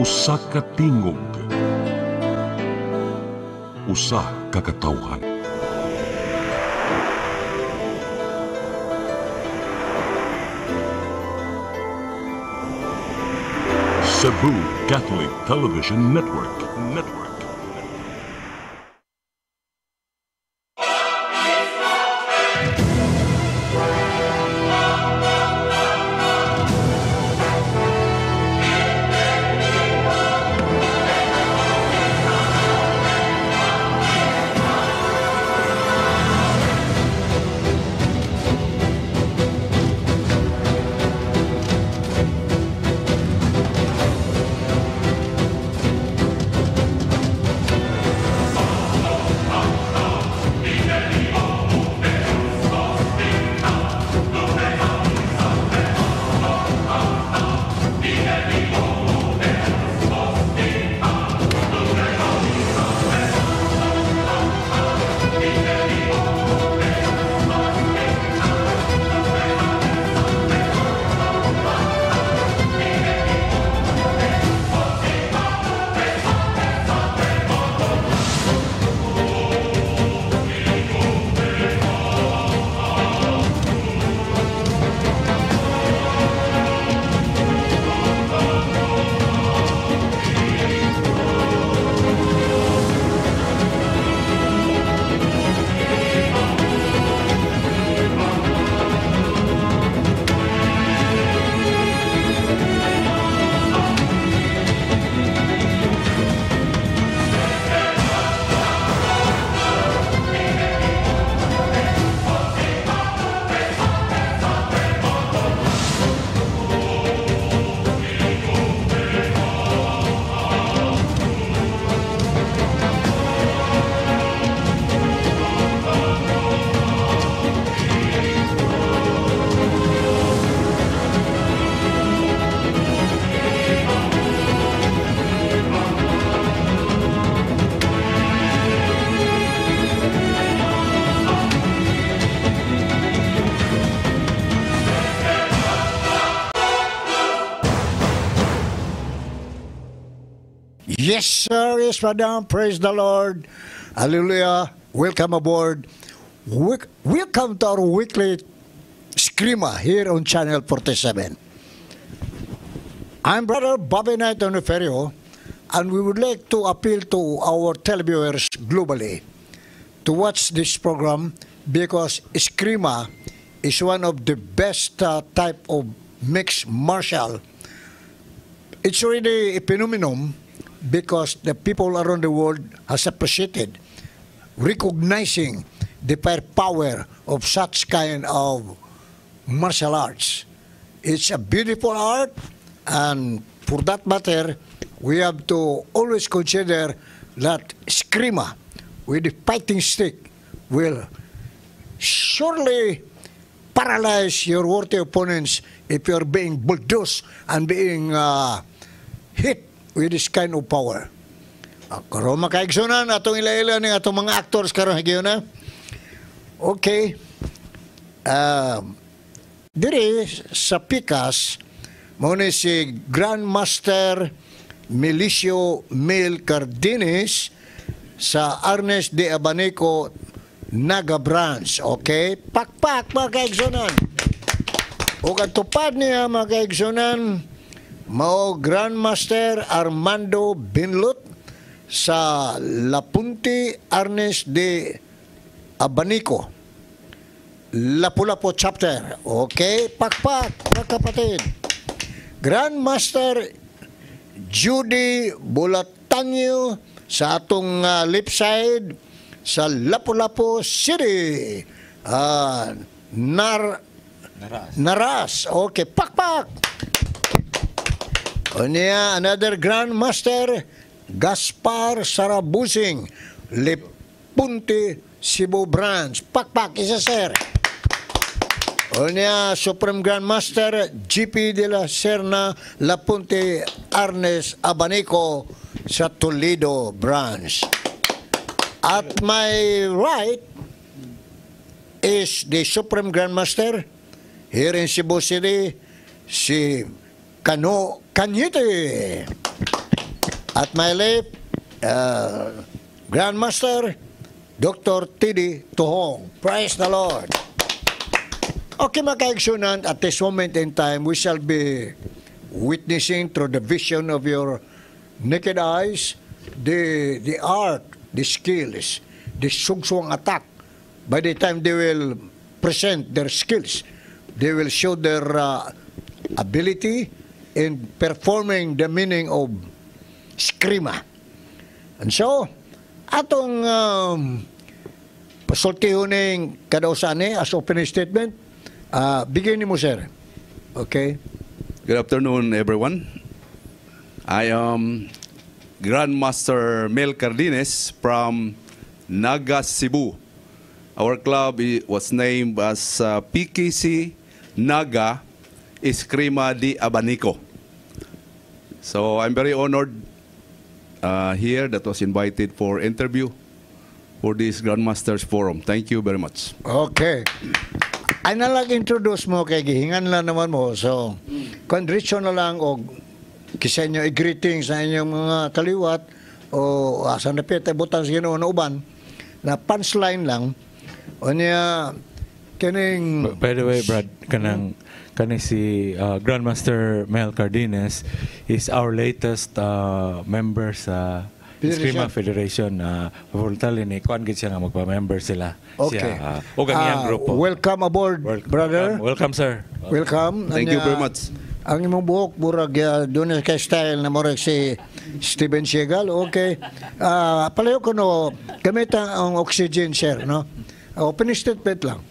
Usa ka tingog, usa ka katawhan. Cebu Catholic Television Network. Yes, sir. Yes, madam. Praise the Lord. Hallelujah. Welcome aboard. Welcome to our weekly Screama here on Channel 47. I'm Brother Bobby Knight Oneferio, and we would like to appeal to our televiewers globally to watch this program because Screama is one of the best type of mixed martial. It's already a phenomenon because the people around the world has appreciated, recognizing the power of such kind of martial arts. It's a beautiful art, and for that matter, we have to always consider that Screama with the fighting stick will surely paralyze your worthy opponents if you're being bulldozed and being hit with this kind of power. Karon makaigsunan atong ila-ila ng atong mga actors karon higyon na. Okay. Diri sa Pikas mao ni si Grandmaster Milicio Mel Cardenes sa Arnes de Abanico Naga Branch. Okay? Pakpak mga kaigsunan. O katupad niya mga kaigsunan mao Grandmaster Armando Binlut sa Lapunti Arnes de Abanico Lapu-Lapu chapter. Okay, pakpak mga kapatid. Grandmaster Judy Bulatanyo sa atong left side sa Lapu-Lapu City. Naras. Okay, pakpak. Unya, another Grandmaster, Gaspar Sarabusing, Lepunte, Cebu Branch. Pakpak, isa sir. Unya, Supreme Grandmaster, GP de la Serna, Lapunte, Arnes, Abanico, sa Toledo Branch. At my right is the Supreme Grandmaster here in Cebu City, si Cano Cañete. At my left, Grandmaster Dr. T.D. Tuhong. Praise the Lord. Okay, mga kaigsunan, at this moment in time, we shall be witnessing through the vision of your naked eyes the art, the skills, the sungswang attack. By the time they will present their skills, they will show their ability in performing the meaning of Eskrima. And so, atong pasultihon ng kadausan as opening statement, bigyan ni mo, sir. Okay? Good afternoon, everyone. I am Grandmaster Mel Cardines from Naga, Cebu. Our club was named as PKC Naga Eskrima de Abanico. So I'm very honored here that was invited for interview for this Grandmasters Forum. Thank you very much. Okay. Ay nalag-introduce mo kay gihingan lang naman mo. So, kondisyon na lang o kisa inyo i-greeting sa inyong mga kaliwat o sa napita butang sa ginoon na uban na punchline lang o niya kining... By the way, Brad, kani si Grandmaster Mel Cardines is our latest member sa Eskrima Federation. Voluntarily ni kuan gid siya nga magpa-member sila. Okay. Siya og ang iyang grupo. Welcome aboard, brother. Welcome, sir. Welcome. Thank you very much. Ang imong buhok burag doon kay style na murag si Steven Seagal. Okay. Palayo ko no gamit ang oxygen, sir, no. Open statement lang.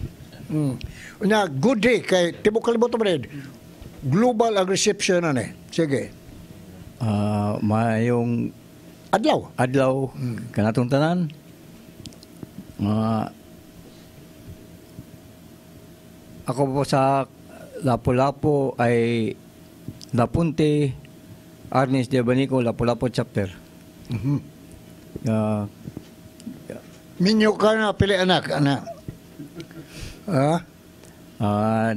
Na good day kay tibok kalibot mo rin. Global ang reception na ni. Sige. Mayong adlaw. Kanatong tanan. Ako po sa Lapu-Lapu ay Lapunte Arnis de Abanico, Lapu-Lapu chapter. Minyo ka na pili anak.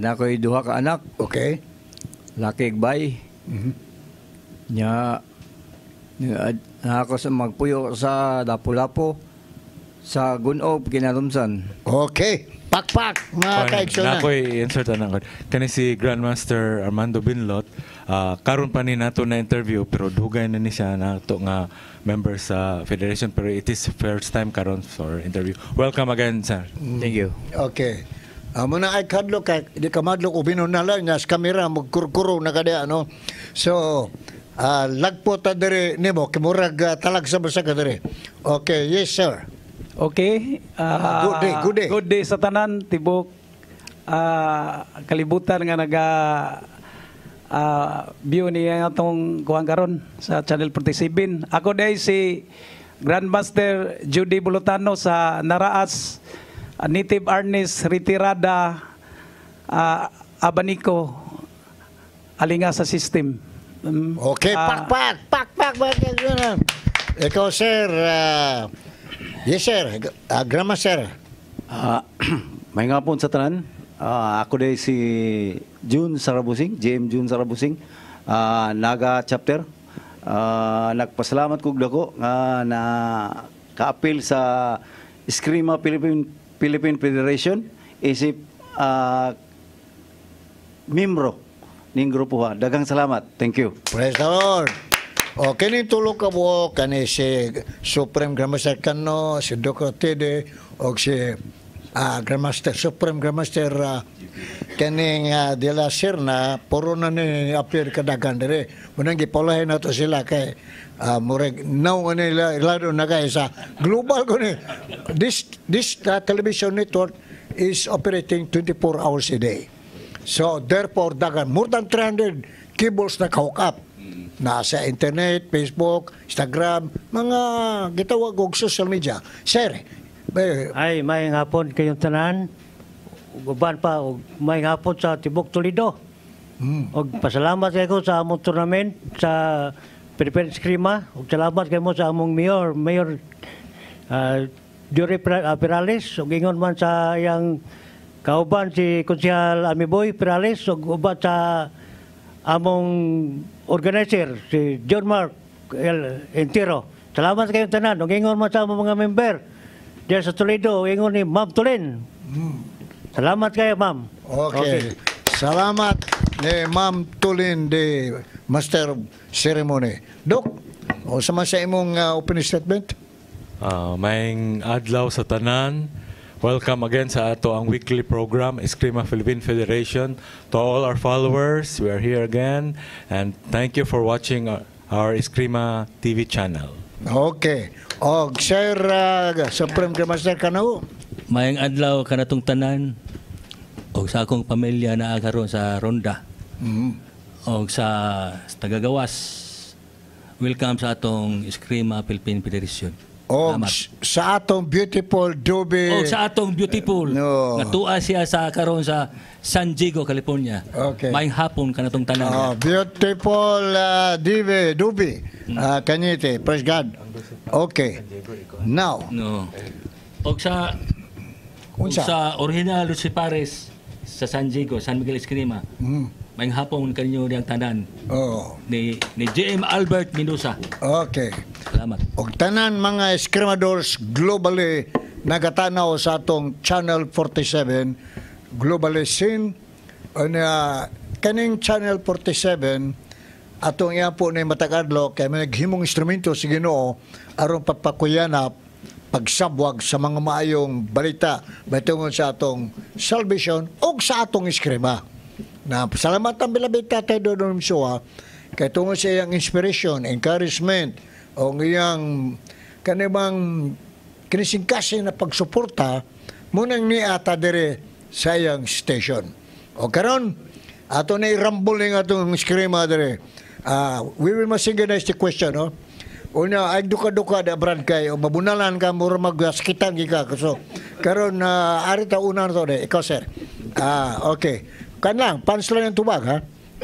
Nakoy duha ka anak, Okay. laki igbay. Nya na ako sa magpuyo sa Lapu-Lapu sa Gunob kinarumsan. Okay. Pakpak mga kaigsunan. Nakoy insert anang kani si Grandmaster Armando Binlot. Karon pa ni nato na interview pero dugay na ni siya nato nga member sa federation pero it is first time karon for interview. Welcome again, sir. Thank you. Okay. Muna ay kadlo kay di ka madlo ubinon na lang nya sa kamera magkurkuro na kada ano. So lagpo ta diri nimo kimurag talag sa basa ka diri. Okay, yes sir. Okay. Good day. Good day sa tanan tibok kalibutan nga naga view niya atong kuwang karon sa Channel 47. Ako day si Grandmaster Judy Bulutano sa Naraas Native Arnis Retirada Abanico alinga sa system. Okay, pakpak mga kaigsunan. Ikaw sir, yes sir, Grandmaster. May nga po sa tanan. Ako day si June Sarabusing, JM June Sarabusing, Naga chapter. Nagpasalamat kog dako nga na ka-appeal sa Eskrima Philippine Federation isip membro ning grupo ha. Daghang salamat. Thank you. Praise the Lord. O, kini tulog ka po, kani si Supreme Grandmaster Kano, si Dr. Tede, o si Grandmaster, Supreme Grandmaster kaning de la Serna, puro na ni appear kadagan dire. Munang gipolahin na to sila kay murag now nila lalo na kay sa global ko ni. This television network is operating 24 hours a day. So therefore dagan more than 300 cables na hook up. Nasa internet, Facebook, Instagram, mga gitawag og social media. Sir, ay may hapon kayong tanan. Uban pa og may hapon sa Tibok Toledo. Og pasalamat kayo sa among tournament sa Philippine Eskrima. Og salamat kayo sa among Mayor Jory Perales. Og ingon man sa yang kauban si Konsehal Amiboy Perales. Og uban sa among organizer si John Mark entero. Salamat kayong tanan. Ug ingon mo sa mga member diyan sa Toledo, ingon ni Ma'am Tulin. Salamat kayo, ma'am. Okay. Salamat ni Ma'am Tulin de Master of Ceremony. Dok, o sama sa imong opening statement? Maing adlaw sa tanan. Welcome again sa ato ang weekly program, Eskrima Philippine Federation. To all our followers, we are here again. And thank you for watching our Eskrima TV channel. Okay. O, Sir Supreme Grand Master Kanao. Mayang adlaw kanatong tanan o sa akong pamilya na karon sa Ronda o sa tagagawas. Welcome sa atong Eskrima Philippine Federation. O sa atong beautiful Dubi. O sa atong beautiful nga tuwa siya sa karon sa San Diego, California. Okay. Mayang hapon kanatong tanan. Beautiful Dubi. Kanyite. Praise God. Okay. Now. No. O sa original Lucy Pares sa San Diego, San Miguel Eskrima. Mayang hapon kanyo diyang tanan. Ni JM Albert Mendoza. Okay. Salamat. Og tanan mga Escrimadors globally nagatanaw sa atong Channel 47 globally seen kaning Channel 47 atong iya po ni matag-adlaw kay may naghimong instrumento sa Ginoo aron papakuyanap pagsabwag sa mga maayong balita batungon sa atong salvation o sa atong Eskrima. Na salamat ang bilabit Tatay Dodong Msoa kay tungod sa iyang inspiration, encouragement o iyang kanibang kinisingkasi na pagsuporta munang niata dire sa iyang station. O karon ato na i-rumble ng atong Eskrima dire. We will masingganize the question, no? Una, ay duka-duka da brad kay o mabunalan ka mura magsakitan gika so karon ari ta una to de ikaw sir. Okay. Kan lang punchline ang tubag ha.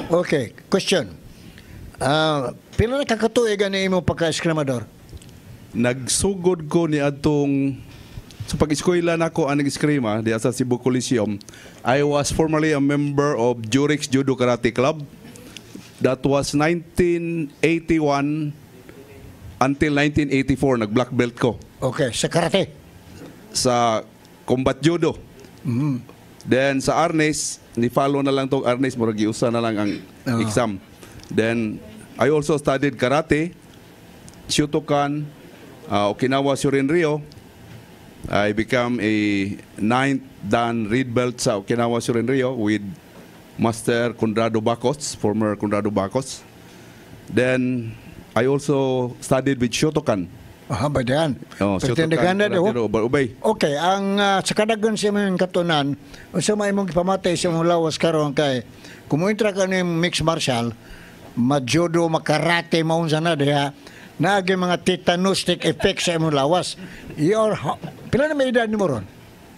Okay, question. Pila na kakatuig ani imo pagka-Escrimador? Nagsugod ko ni atong sa pag-eskwela nako ang nag-eskrima di sa Cebu Coliseum. I was formerly a member of Jurix Judo Karate Club. That was 1981 until 1984 nag-black belt ko. Okay, sa karate. Sa combat judo. Then sa arnis, ni-follow na lang tong arnis, murag giusa na lang ang exam. Then I also studied karate, Shotokan, Okinawa Shorin-ryo. I became a 9th Dan Red Belt sa Okinawa Shorin-ryo with Master Conrado Bacos, former Conrado Bacos. Then I also studied with Shotokan. Ba diyan? Shotokan, ubay. Okay, ang sa kadagan siya mga katunan, unsa may imong ipamatay sa imong lawas karon kay kumuintra ka ni mixed martial, majudo, makarate, maunsa na diha, naagi mga tetanostic effects sa imong lawas. Pila na may edad nimo ron?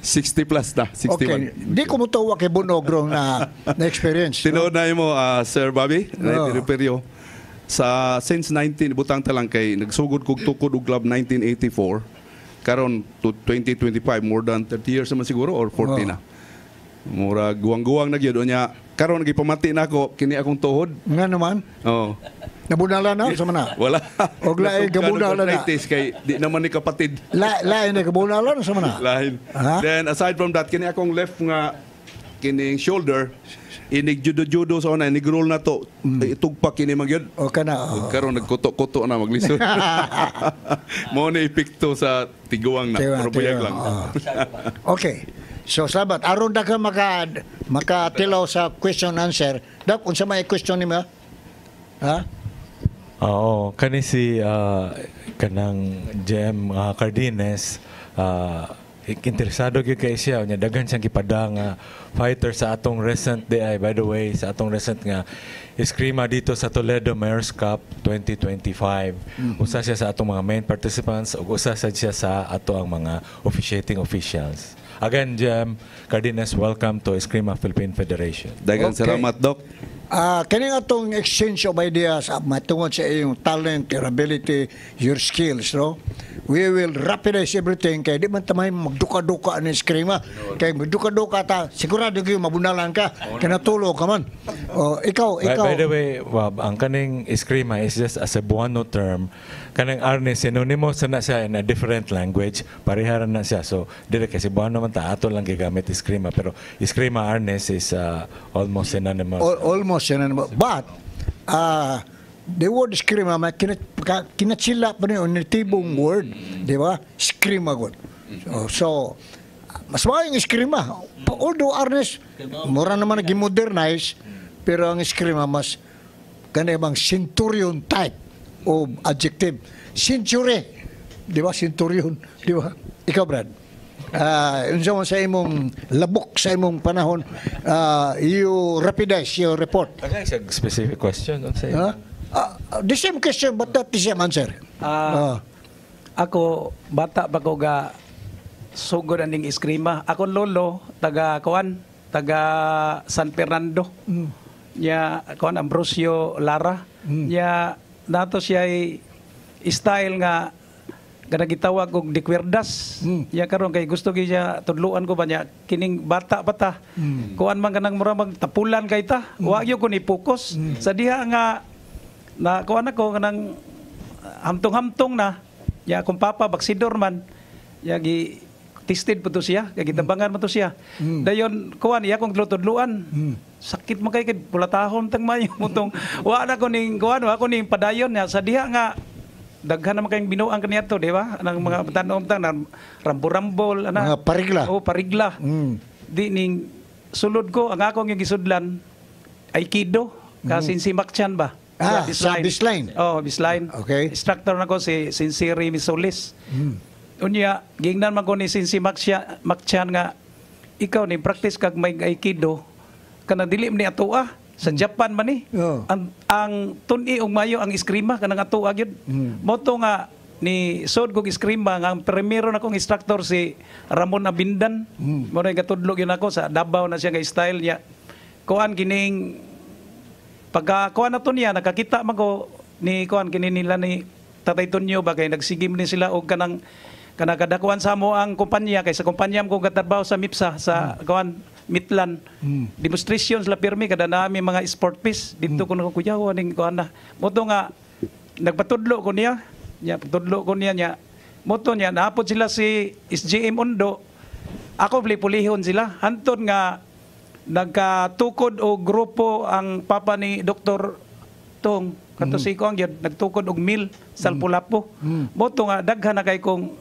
60 plus na, 61. Okay, di ko mo tuwa kay Bunog rong na experience. Tinood na mo, Sir Bobby, na ipiniperyo. Since 19, butang talang kay, nagsugod kog tukod og club 1984, karon to 2025, more than 30 years naman siguro, or 40 na. Mura guwang-guwang na gyud nya. Karon nagipamati na ako, kini akong tuhod. Nga naman? Oo. Nabunala na? Sama na? Wala. Og lain kabunala na? Kay di naman ni kapatid. Lain na kabunala na? Sama na? Lain. Then aside from that, kini akong left nga, kining shoulder, inig judo-judo sa una, inig-roll na to. Itugpa kini magyud. O ka na. Karon nagkuto-kuto na maglisod. Mo na epekto sa tiguang na. Pero buyag lang. Okay. So salamat. Aron da ka makatilaw sa question answer. Dak unsa may question nimo? Ha? Oo, kani si kanang JM Cardines interesado gyud kay siya nya daghan siyang gipadang fighter sa atong recent day by the way sa atong recent nga Eskrima dito sa Toledo Mayor's Cup 2025. Usa siya sa atong mga main participants ug usa siya sa ato ang mga officiating officials. Again, JM Cardines, welcome to Eskrima Philippine Federation. Daghang salamat, Doc. Kaning atong exchange of ideas matungod sa iyong talent, your ability, your skills, no? we will rapidize everything kay di man tamay magduka-duka ni eskrima. Kay magduka-duka ta sigurado gyud mabunalan ka kinatulo ka man. Ikaw By the way, Wab, ang kaning eskrima is just a Cebuano term. Kanang arnis synonymous na siya in a different language. Pariharan na siya. So, dire kay Cebuano man ta ato lang gigamit eskrima, pero eskrima arnis is almost synonymous. Almost synonymous. But the word eskrima kinatsila pa rin yung natibong word, di ba? Eskrima good. So mas maayong eskrima. Although arnes, mura naman nag-modernize, pero ang eskrima mas kanibang centurion type o adjective. Century. Di ba? Centurion. Di ba? Ikaw, Brad. Unsa man sa imong labok sa imong panahon, you rapidize your report. Okay, specific question. The same question but not the same answer. Ako, bata pa ko ga sugod aning eskrima. Ako lolo, taga San Fernando. Nya, Ambrosio Lara. Nya, nato siya style nga gitawag og dikwerdas. Ya karon kay gusto gyud siya tudluan ko ba niya kining bata pa ta. Kuan man kanang mura magtapulan kay ta. Wa gyud ko ni focus sa diha nga na kuan ako kanang hamtong-hamtong na. Ya akong papa baksidor man. Ya gi tested po to siya, kay gitabangan mo to siya. Dayon kuan iya kong tudluan. Sakit man kay pulatahon tang mayo mutong wa na ko ning kuan wa ko ning padayon ya sa diha nga daghan naman kayong binuang kaniadto, di ba? Anang mga tanom-tanom na rambo-rambol, mga parigla. Parigla. Di ning sulod ko ang akong yung gisudlan Aikido, kasi si Makchan ba? Sa Bisline. Bisline. Okay. Instructor na ko si Sinsiri Misolis. Unya, gingnan man ko ni Sinsi Makchan nga ikaw ni practice kag may Aikido kana dili ni atoa. Sa Japan man ni ang tuni og mayo ang eskrima kanang ato gyud moto nga ni sod kog eskrima nga ang primero na kong instructor si Ramon Abindan mo ray gatudlo gyud ako sa Davao na siya nga style niya kuan kining pagka kuan nato niya nakakita man ko ni kuan kini nila ni Tatay Tonyo ba kay nagsigim ni sila og kanang kadakuan sa mo ang kumpanya kay sa kumpanya mo kong katrabaho sa MIPSA sa kuan Mitlan. Demonstrations la pirmi kada nami mga sport piece dito ko nakuyaw ning kuan na. Moto nga nagpatudlo ko niya. Patudlo ko niya. Moto niya naapod sila si SGM Undo. Ako pulihon sila. Hantod nga nagkatukod o grupo ang papa ni Dr. Tong kanto si ko ang nagtukod og meal sa Pulapo. Moto nga daghan na kay kong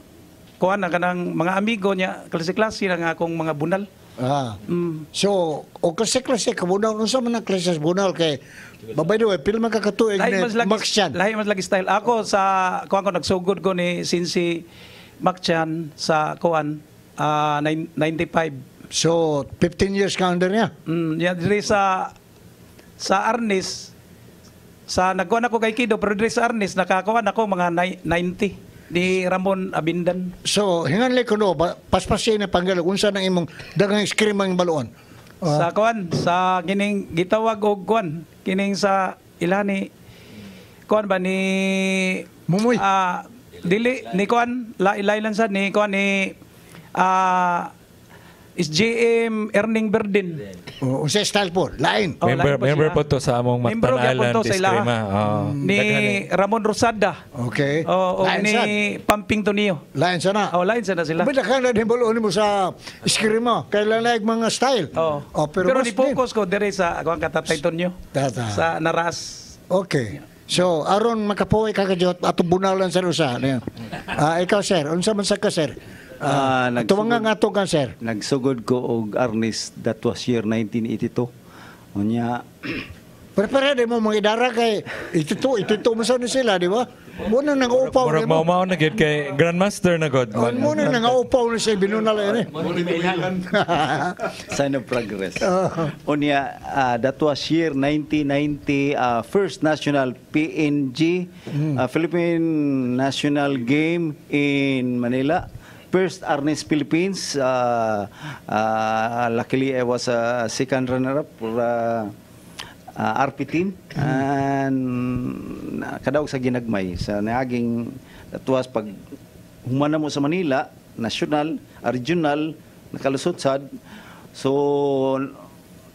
kuan na kanang mga amigo niya klase-klase na nga akong mga bunal. So, o klase-klase kabunal unsa man ang klase bunal kay by the way, pila man kakatuig ni Makchan. Lahi mas lagi style. Ako sa kuan ko nagsugod ko ni Sinsi Makchan sa kuan 95. So, 15 years ka under niya? Diri sa Arnis sa nagkuan ako kay Kido pero diri sa Arnis nakakuan ako mga 90 ni Ramon Abindan. So, hinganli ko no, paspasin na panggalog, unsa nang imong daghang skrimang baluan? Sa kuan, sa kining gitawag og kuan, kining sa ilani kuan ba ni Mumoy. Dili ni kuan, ilailan sa ni kuan ni SGM Erning Berdin. Unsa style po? Lain. Member po to sa among matanalan eskrima. Ni Ramon Rosada. Okay. Ni Pamping Tonio. Lain sana. Lain sana sila. Bida ka na din baluan mo sa eskrima. Kailan na mga style. Pero di focus ko dire sa ako ang Tatay Tonio. Sa Naras. Okay. So, aron makapuwi ka kadyot ato bunalan sa usa. Ikaw sir, unsa man sa ka sir? Tuwang nga ato ka sir. Nagsugod ko og Arnis, that was year 1982. Unya Prepare mo mga idara kay ito mo sa sila, di ba? Muna nang upaw ni mo. Mao na gid kay Grandmaster na god. Muna nang upaw ni sa binunal ini. Sign of progress. Unya that was year 1990, first national PNG, Philippine National Game in Manila. First Arnis Philippines. Luckily I was a second runner-up for RP team, and kadaog sa ginagmay sa naaging that was pag humana mo sa Manila, national, regional, nakalusot sad. So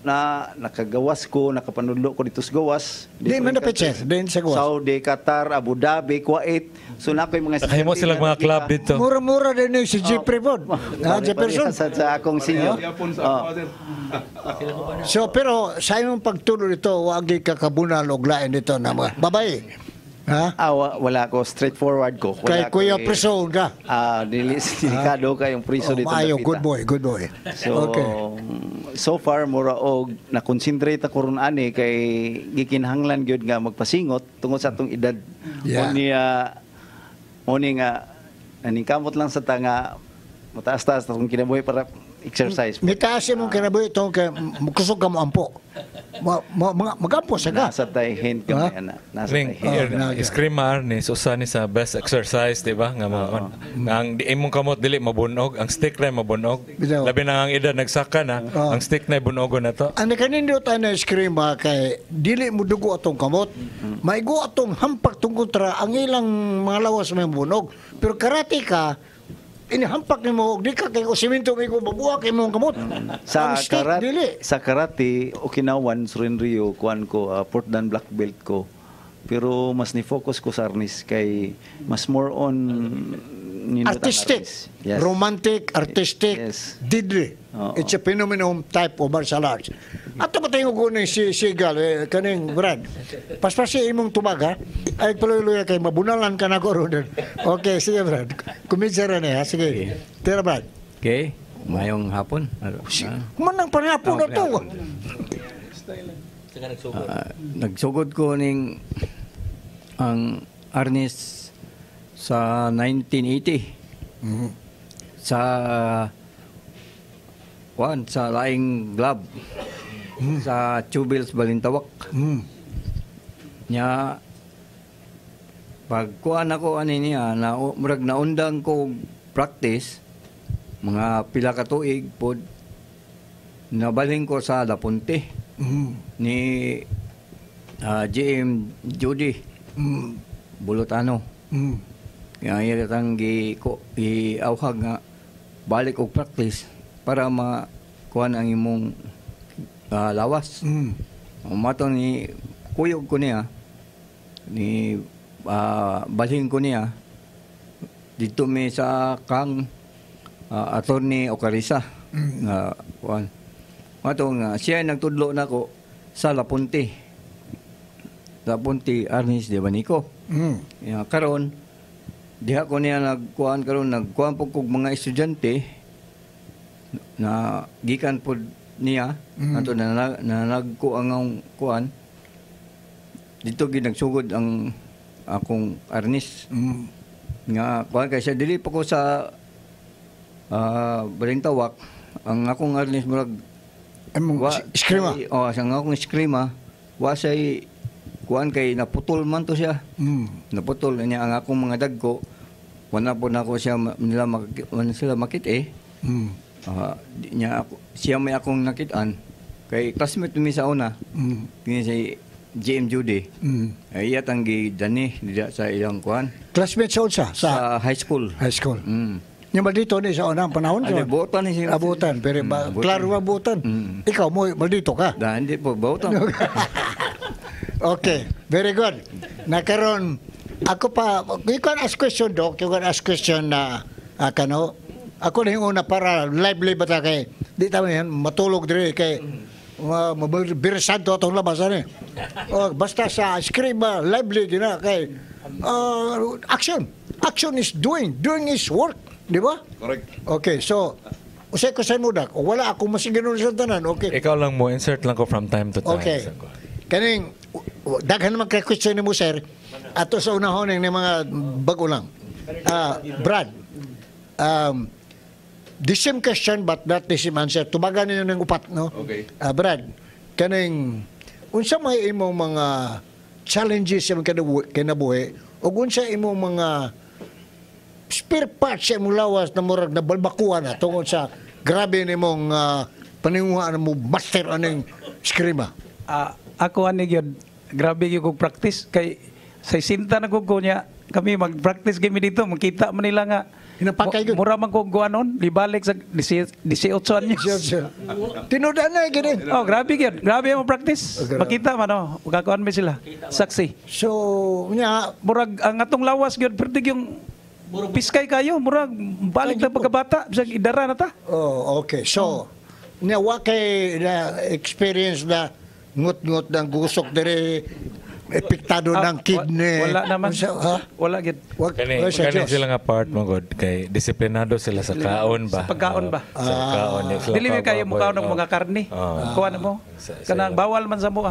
nakagawas ko, nakapanudlo ko dito sa gawas. Di man na pitcher, din sa gawas. Saudi, Qatar, Abu Dhabi, Kuwait. So na ko'y mga Nakahimo silang mga club dito. Mura-mura din yung si Jeffrey Pod. Jefferson. Sa akong senior. So pero sa imong pagtulo dito, wagi ka kabunan og lain dito na mga babae. Ha? Wala ko, straightforward ko. Kay Kuya Preso ka. Delikado ka yung priso dito. Maayo, Dapita. good boy. So, Okay. so far, mura og na-concentrate ako ron ani kay gikinhanglan gyud nga magpasingot tungod sa atong edad. Yeah. Oni nga aning kamot lang sa tanga mataas-taas atong kinabuhi para exercise. May taas mong kinabuhi ito kay kusog ka mo ampo. Magampo sa ka. Nasa tay hint ka Ha? na. Nasa Ring, tay hint. screamer ni usa ni sa best exercise, di ba? Nga ang di imong kamot dili mabunog, ang stick na mabunog. Bitaw. Labi na ang edad nagsaka na, ang stick na bunogon na to. Ang nakanindot na scream kay dili mo dugo atong kamot. Maigo atong hampak tong kontra ang ilang mga lawas may bunog. Pero karate ka, inihampak ni mo, di ka kay siminto may ko babuha kay mo ang kamot. Sa Ang stick, dili. karate, Okinawan, Surinrio, kuan ko, Port Dan black belt ko. Pero mas ni-focus ko sa arnis kay mas more on ninot ang Artistic, arnis. Yes. romantic, artistic, Yes. deadly. Oo. It's a phenomenon type of martial arts. At ito tayo ko ni si Sigal, kaning Brad. Paspasi imong tubag ha. Ay paluloy kay mabunalan ka na ko ron. Okay, sige Brad. Kuminsara na ha. Sige. Tira Brad. Okay, mayong hapon. Kumanang panapon na to. Nagsugod ko ning ang arnis sa 1980 sa sa laing club sa Tubil's Balintawak. Nya pagkuan ako ani niya na murag naundang ko practice mga pila ka tuig pod nabaling ko sa Dapunte ni GM Judy Bulutano. Kaya tang giawhag nga balik og practice para makuha ang imong lawas. Mato ni kuyog ko niya ni balhin ko niya dito mi sa kang attorney Ocarisa nga kuan. Mato nga siya nagtudlo nako sa Lapunti Arnis de Banico. Karon diha ko niya nagkuan po kog mga estudyante na gikan pod niya ato na nagko ang kuan dito ginagsugod ang akong arnis nga kuan kay siya dili pa ko sa Balintawak ang akong arnis murag Eskrima. Ang akong eskrima wa say kuan kay naputol man to siya. Naputol niya ang akong mga dagko. Wala po na ako siya sila makit siya may akong nakitaan kay classmate mi sa una. Kini si GM Judy. Ay ang gidani sa ilang kuan. Classmate sa unsa? Sa high school. High school. Yung maldito ni sa unang panahon. Buotan ni siya. Abutan. Pero klaro ba buotan? Ikaw mo, maldito ka. Hindi po, buotan. Okay, very good. Nakaroon, ako pa, you can ask question, Doc. You can ask question na, kano, ako na yung una para lively ba ta kay, di tama yan, matulog dire kay, mabirisan to itong labasan basta sa screen ba, lively din na kay, action. Action is doing is work. Di ba? Correct. Okay, so, usay ko sa mudak, wala ako masiginon sa tanan, okay. Ikaw lang mo, insert lang ko from time to time. Okay. Kaning daghan naman kay question ni mo sir ato sa unahon ng mga bago lang. Brad, the same question but not the same answer. Tubagan ninyo ng upat, no? Okay. Brad, kaning unsa may imong mga challenges sa kinabuhi o unsa imong mga spare parts sa imong lawas na murag na balbakuan na tungod sa grabe nimong paninguhaan mo master aning skrima. Ako ani gyud grabe gyud kog practice kay sa sinta na kog niya kami mag-practice kami dito, makita man nila nga Hinapakay ko. mura man ko guanon, libalik sa 18 anyos. Tinoda na gini. Oh, grabe gyud. Grabe ang practice. Makita man oh, magkakuan mi sila. Saksi. So, nya, Murag ang atong lawas gyud pertig yung piskay kayo, murag balik na pagkabata, bisag idara na ta. oh, okay. So, nya wa kay na experience na ngut-ngut ng gusok diri epektado ng kidney. Wala naman. Ha? Wala gyud. Wala sa Kani Diyos. sila nga part mo god kay disiplinado sila sa kaon ba. Sa pagkaon ba? Sa kaon. Dili mi kayo mukha ng mga karne. Kuha na mo. Kanang bawal man sa mo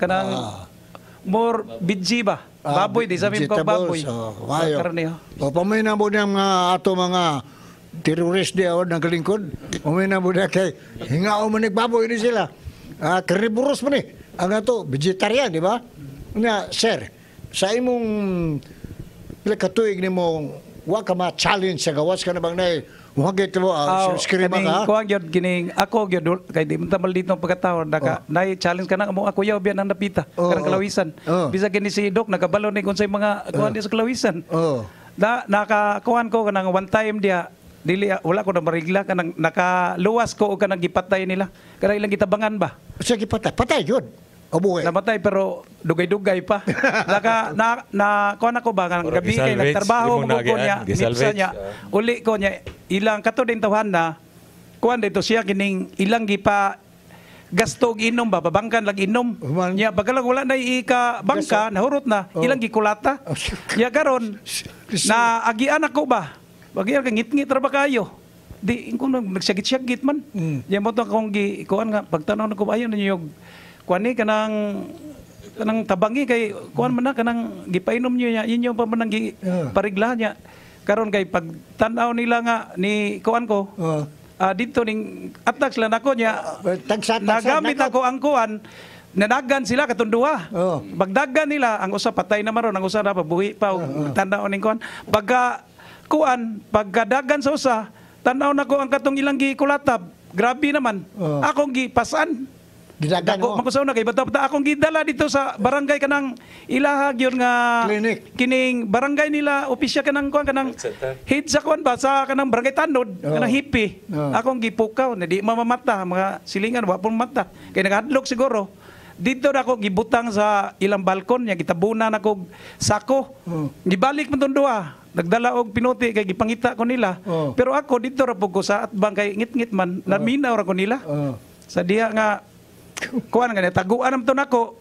Kanang more bidji ba? Baboy di sa mi ko baboy. Wayo. Karne. O pamina mo ng ato mga terrorist di ako nagalingkod. Pamina mo na kay hingao man nagbaboy ni sila. Carnivorous man eh. Ang ato, vegetarian, di ba? Nga, sir, sa imong katuig ni mo, wa ka ma-challenge sa gawas ka na bang na huwagit mo, skrima ka? Kuha gyud gining ako gyud kay di man tamal dito pagkataon naka nay challenge ka na mo ako yaw biyan ang napita karang kalawisan. Bisa gini si Doc nagabalo ni unsay mga kuan di sa kalawisan. Nakakuan ko kanang one time dia dili wala ko na marigla kanang nakaluwas ko o kanang gipatay nila. Kanang ilang gitabangan ba? Sa gipatay, patay yun. Obuhay. Namatay pero dugay-dugay pa. Kuan ako ba kanang gabi kay nagtrabaho mo ko niya, nipsa niya. Uli ko niya ilang kato din tawhan na kuan dito siya kining ilang gipa gasto og inom ba babangkan lag inom nya pagkalang wala na ika bangka nahurot na ilang gikulata nya karon na agian ako ba bagian ka ngit-ngit ra ba kayo di ko nagsagit-sagit man nya mo to akong gi kuan nga pagtanaw ko ayon ninyo kuan ni kanang tabangi kay kuan man na kanang gipainom niyo nya inyo pa man gi parigla nya karon kay pag tan-aw nila nga ni kuan ko dito ning attack sila nako nya nagamit ako ang kuan nanagan sila katundua pagdagan nila ang usa patay na maron ang usa na pabuhi pa tan-aw ning kuan pagka kuan pagkadagan sa usa tan-aw nako ang katong ilang gikulatab grabe naman akong gipasan Gidagan mo. Makusaw na kay bata-bata akong gidala dito sa barangay kanang ilahag yun nga clinic. Kining barangay nila opisya kanang kuan kanang head sa kuan ba sa kanang barangay Tanod kanang hippie. Akong gipukaw na di mamamata mga silingan wa pun mata. Kay naghadlok siguro. Dito na ako gibutang sa ilang balkon nya gitabunan ako sako. Gibalik man tong duha. Nagdala og pinuti kay gipangita ko nila. Pero ako dito ra pug ko sa atbang kay ngit-ngit man naminaw ra ko nila. Sa diha nga kuan nga taguan am to nako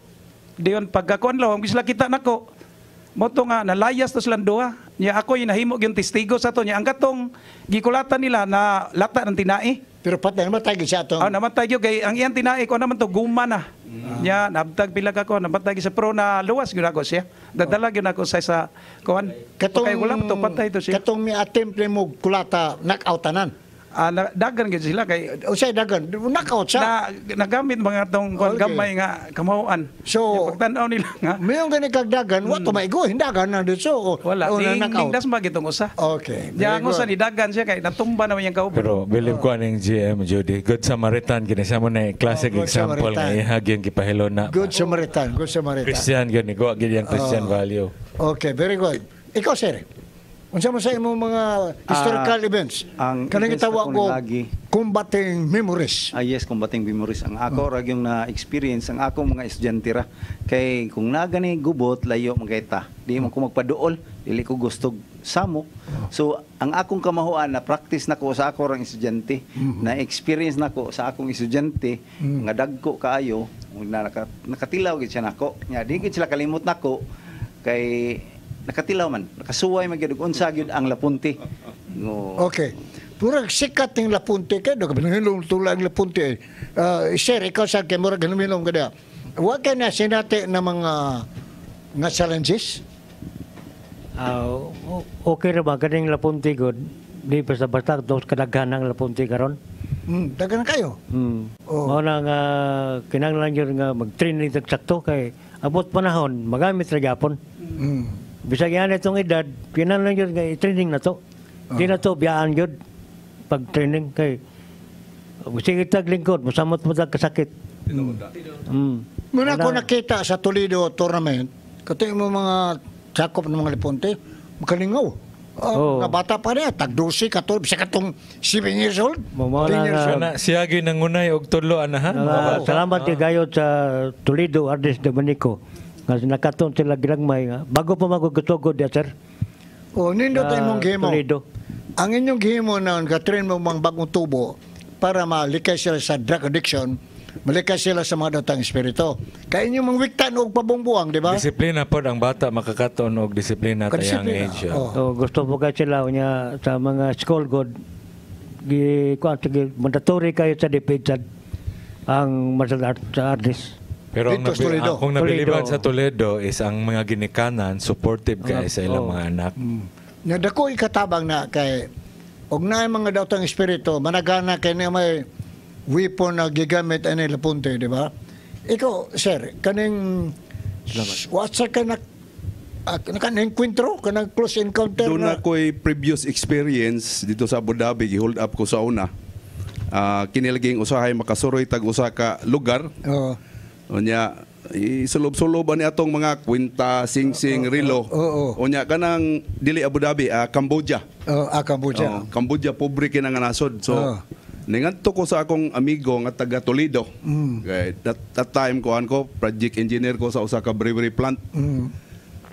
diyon pagkakuan law ang bisla kita nako moto nga nalayas to silang duha nya ako nahimo gyud testigo sa to nya ang katong gikulatan nila na lata ng tinai pero patay namatay gyud siya to. Namatay gyud kay ang iyang tinai ko naman to guma na nya nabtag pila ka ko namatay sa pro na luwas gyud ako siya dadala gyud ako sa kuan kay wala to patay to siya katong mi attempt mo kulata knock-outanan. Dagan gyud sila kay usay dagan knockout siya nagamit mga tong gamay nga kamauan so pagtan-aw nila nga mayong gani kag dagan wa to maigo hindagan na dito wala ning dasma gitong usa okay ya ang usa ni dagan siya kay natumba naman yung kauban pero believe ko aning GM Judy good Samaritan kini sa mo na classic example nga ihag yung kipahilo na good Samaritan Christian gyud ni ko gyud yung Christian value okay very good ikaw sir unsa man sa imong mga historical events kanang gitawag ko combating memories yes combating memories ang ako ra yung na experience ang ako mga estudyante ra kay kung nagani gubot layo magayta di man ko magpaduol dili ko gusto samok so ang akong kamahuan na practice nako sa ako rang estudyante na experience nako sa akong estudyante nga dagko kaayo nakatilaw gid siya nako nya di gid sila kalimot nako kay nakatilaw man nakasuway magyud unsa gyud ang lapunti okay purag sikat ning lapunti kay do kanang tulang lapunti sir ikaw sa kay murag hinumilom kada wa kay na sinati na mga nga challenges okay ra ba kaning lapunti god di basta-basta dos kadaghanang lapunti karon daghan kayo mao na nga kinahanglan gyud nga mag-training sakto kay abot panahon magamit ra gyapon bisag yan itong edad, kinahanglan yun nga i-training na to. Di na to, biyaan yun. Pag-training kay sige tag lingkod, masamot mo tag kasakit. Muna ko nakita sa Toledo tournament, kato mo mga sakop ng mga liponte, makalingaw. Oo. Nga bata pa niya, tag-12, 14, bisa katong 7 years old, Mamaw 10 na years old. Kana siya gyud nangunay og tudlo anahan. mga bata. Salamat kay gayod sa Toledo, Ardes Dominico. Nga nakaton sila gilagmay nga. Bago pa magugutugod ya, sir. O, nindot Sa ang inyong gihimo. Toledo. Ang inyong gihimo na katrain mo mga bagong tubo para malikay sila sa drug addiction, malikay sila sa mga datang espiritu. Kaya inyong mga wiktan o pabungbuang, di ba? Disiplina pod ang bata makakaton og disiplina tayang Kadisiplina. age. Oh. So, gusto po kayo sila niya sa mga school god mandatory kayo sa DepEd ang martial art sa Ardes. Pero ang Dito sa Toledo. akong nabiliban Toledo. sa Toledo is ang mga ginikanan supportive kay sa ilang mga anak. Nga dako ikatabang na kay og na mga datang espiritu managana kay na may weapon na gigamit ani lapunte, di ba? Ikaw, sir, kaning what's sa kanak naka-encuentro, kanang close encounter Doon na ako'y previous experience dito sa Abu Dhabi, gi-hold up ko sa una. Kinilaging usahay makasuroy tag usa ka lugar. oh, Unya isulob-sulob ani atong mga kwenta, sing-sing, rilo. Oo. Unya kanang dili Abu Dhabi, Cambodia. Cambodia. Cambodia pobre kina nga nasod. So Oh. ningadto ko sa akong amigo nga taga Toledo. Okay, that time ko project engineer ko sa usa ka brewery plant.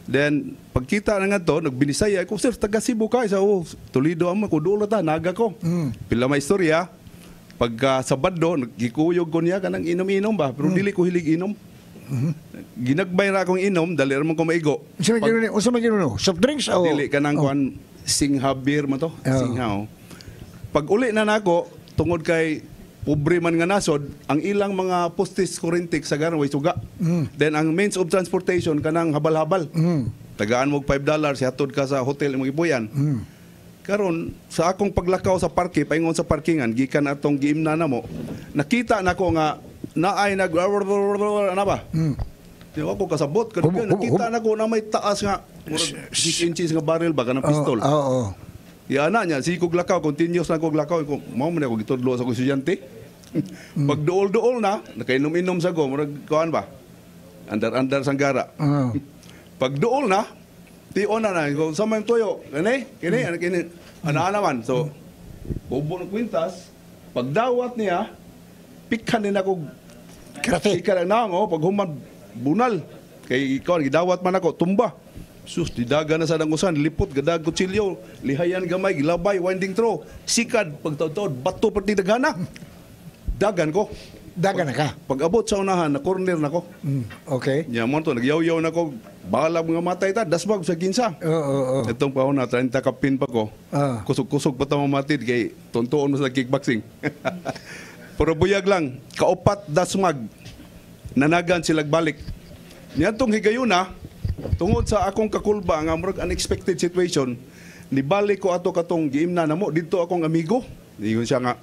Then pagkita na nga to, nagbinisaya ako, sir, taga Cebu ka sa Toledo amo ko dulo ta naga ko. Pila may istorya. Pagka Sabado, nagkikuyog ko niya kanang inom-inom ba, pero dili ko hilig inom. Ginagbay ra akong inom, dali ra man ko maigo. Unsa man ginuno? Soft drinks o Dili ka nang kuan singha beer mo to. Oh. Singha. Pag uli na nako, tungod kay pobre man nga nasod, ang ilang mga postis kurintik sa ganaway suga. Then ang means of transportation kanang habal-habal. Tagaan mo og $5, hatod ka sa hotel mo gipuyan. Karon sa akong paglakaw sa parke, paingon sa parkingan, gikan atong giimna na mo, nakita nako nga naay nag ana ba? Di ako kasabot kanang nakita nako na may taas nga murag 6 inches nga barrel ba kanang pistol. Oo. Ya ana niya si kog lakaw, continuous na kog lakaw ko mao man ako gitudlo sa kong estudyante. Pag duol-duol na, nakainom-inom sa go, murag kuan ba? Andar-andar sanggara. Pag duol na, tion na ko sa may tuyo. Kini ana naman. So bubo ng kwintas, pag dawat niya, pikhan din ako Karate. ika na ngo pag human bunal kay ikaw gidawat man ako tumba. Sus, didaga na sa dangusan, lipot, gadag kutsilyo, lihayan gamay, gilabay, winding throw, sikad, pagtaod-taod, bato pati dagana. Dagan ko. Dagan na ka. Pag abot sa unahan, na corner na ko. Okay. Nya mo to, nagyaw-yaw na ko, balag mga matay ta, dasbag sa kinsa. Oo. Itong pauna, 30 kapin pa ko. Kusog-kusog pa tamo matid, kay tuntuon mo sa kickboxing. Pero buyag lang, kaupat dasmag, nanagan sila balik. Niyantong higayuna, tungod sa akong kakulba nga murag unexpected situation, nibalik ko ato katong giimna namo dito akong amigo. Ingon siya nga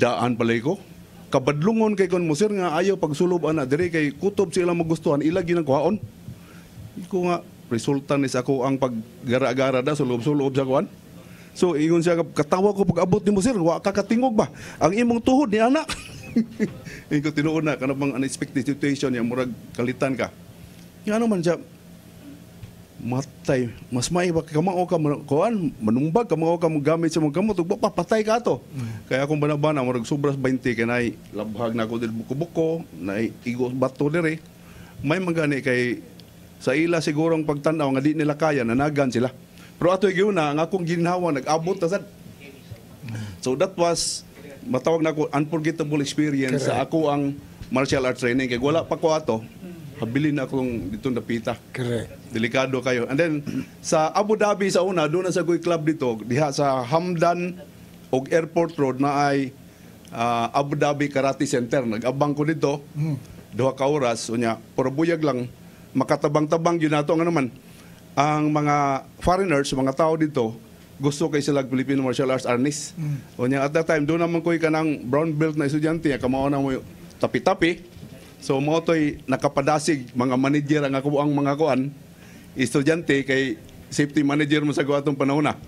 daan palay ko. Kabadlungon kay kon musir nga ayaw pagsulob ana dire kay kutob sila magustuhan ila ginang kuhaon. Iko nga resulta ni sa ako ang paggara-gara da sulob-sulob sa kuan. So ingon siya katawa ko pag abot ni musir wa ka katingog ba ang imong tuhod ni anak. Iko tinuod na kana bang unexpected situation yang murag kalitan ka. Nga naman siya matay mas may ba kamao ka kuan manumbag kamao ka gamit sa mga gamot ug papatay ka to kaya akong banabana murag sobras 20 kanay labhag na ko dil buko-buko na igos bato dire may magani kay sa ila sigurong pagtan-aw nga di nila kaya nanagan sila pero atoy gyuna ang akong ginhawa nag-abot ta sad so that was matawag na ko unforgettable experience sa ako ang martial arts training kay wala pa ko ato habilin akong dito napita. Correct. Delikado kayo. And then, sa Abu Dhabi sa una, doon na sa Goy Club dito, diha sa Hamdan o Airport Road na ay Abu Dhabi Karate Center. Nag-abang ko dito, 2 ka oras. Unya, puro buyag lang, makatabang-tabang yun nato nga naman. Ang mga foreigners, mga tao dito, gusto kay sila Filipino Martial Arts Arnis. Unya, at that time, doon naman ko ka ng brown belt na estudyante, kamao na mo tapi-tapi. So mo to'y nakapadasig mga manager ang ako ang mga kuan estudyante kay safety manager mo sa atong panahon na.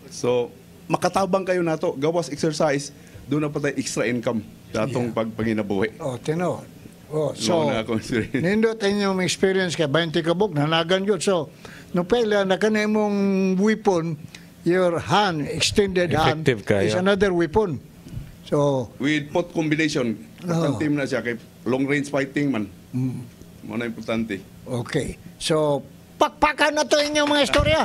So makatabang kayo nato gawas exercise doon na patay extra income sa atong pagpanginabuhi. Oh, tino. Oh, so na akong experience. nindot inyong experience kay 20 kabuk nanagan yun. So no pala na kanimong weapon, your hand, extended hand, Effective ka, is yeah. another weapon. So, With pot combination. Katang team na siya kay long range fighting man. Mo na importante. okay. So, pakpakan na to inyong mga istorya.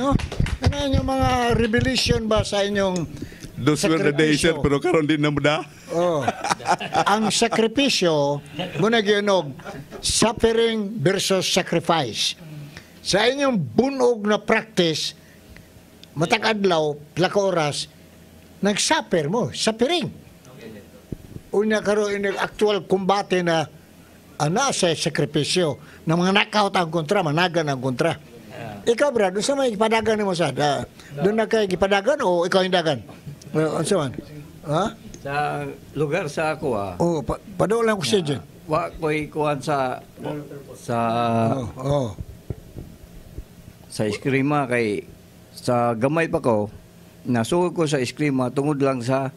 No? Ano inyong mga revelation ba sa inyong Those were the days, sir, sakripisyo? pero karon din na mo na. Oh. Ang sakripisyo, muna ginog, suffering versus sacrifice. Sa inyong bunog na practice, matag adlaw, plaka oras, nag-suffer mo, suffering. Unya karon in actual kumbate na ana sa sakripisyo ng mga knockout ang kontra, managan ang kontra. Ikaw, Brad, doon sa may ipadagan mo sa doon na kayo ipadagan o ikaw yung dagan? Ano sa man? Ha? Sa lugar sa ako Oh, padaw lang ko siya dyan. wa ko'y kuhan sa Oh. sa eskrima kay sa gamay pa ko nasugod ko sa eskrima tungod lang sa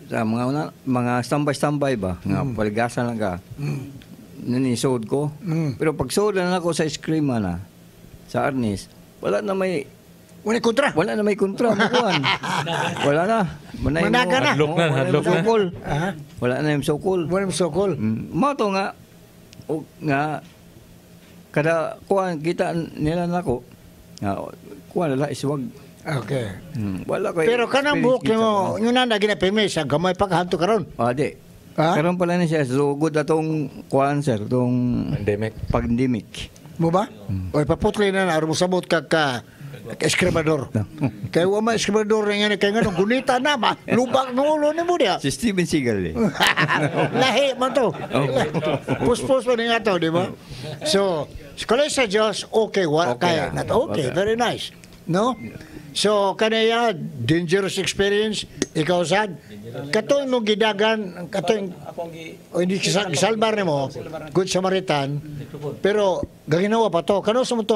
sa mga standby ba nga paligasan lang ka nanisod ko pero pag sud na ako sa eskrima na sa Arnis wala na may kontra makuan wala na Managa na. Hadlok na. sokol Aha. wala na yung sokol Wala mo sokol. Mato nga nga kada kuan kita nila nako nga kuan nila iswag Okay. wala ko Pero kanang buhok mo, yun na ginapimi sa gamay paghanto karon. ade Ha? karon pala ni siya so good atong kuan sir tong pandemic Mo ba? Oy paputli na na mo sabot ka eskribador. Kay wa ma eskribador nga kay ngano gunita na ba? Lubak ng ulo ni mo dia. si Steven Seagal Lahi man to. Puspos pa nga to, di ba? So, kala sa Diyos, okay, kaya. Okay, very nice. No? So, kanaya, dangerous experience, ikaw sad. Katoy mo gidagan, katoy, o hindi gisalbar ni mo, Good Samaritan, pero gaginawa pa to. Kano sa mo to?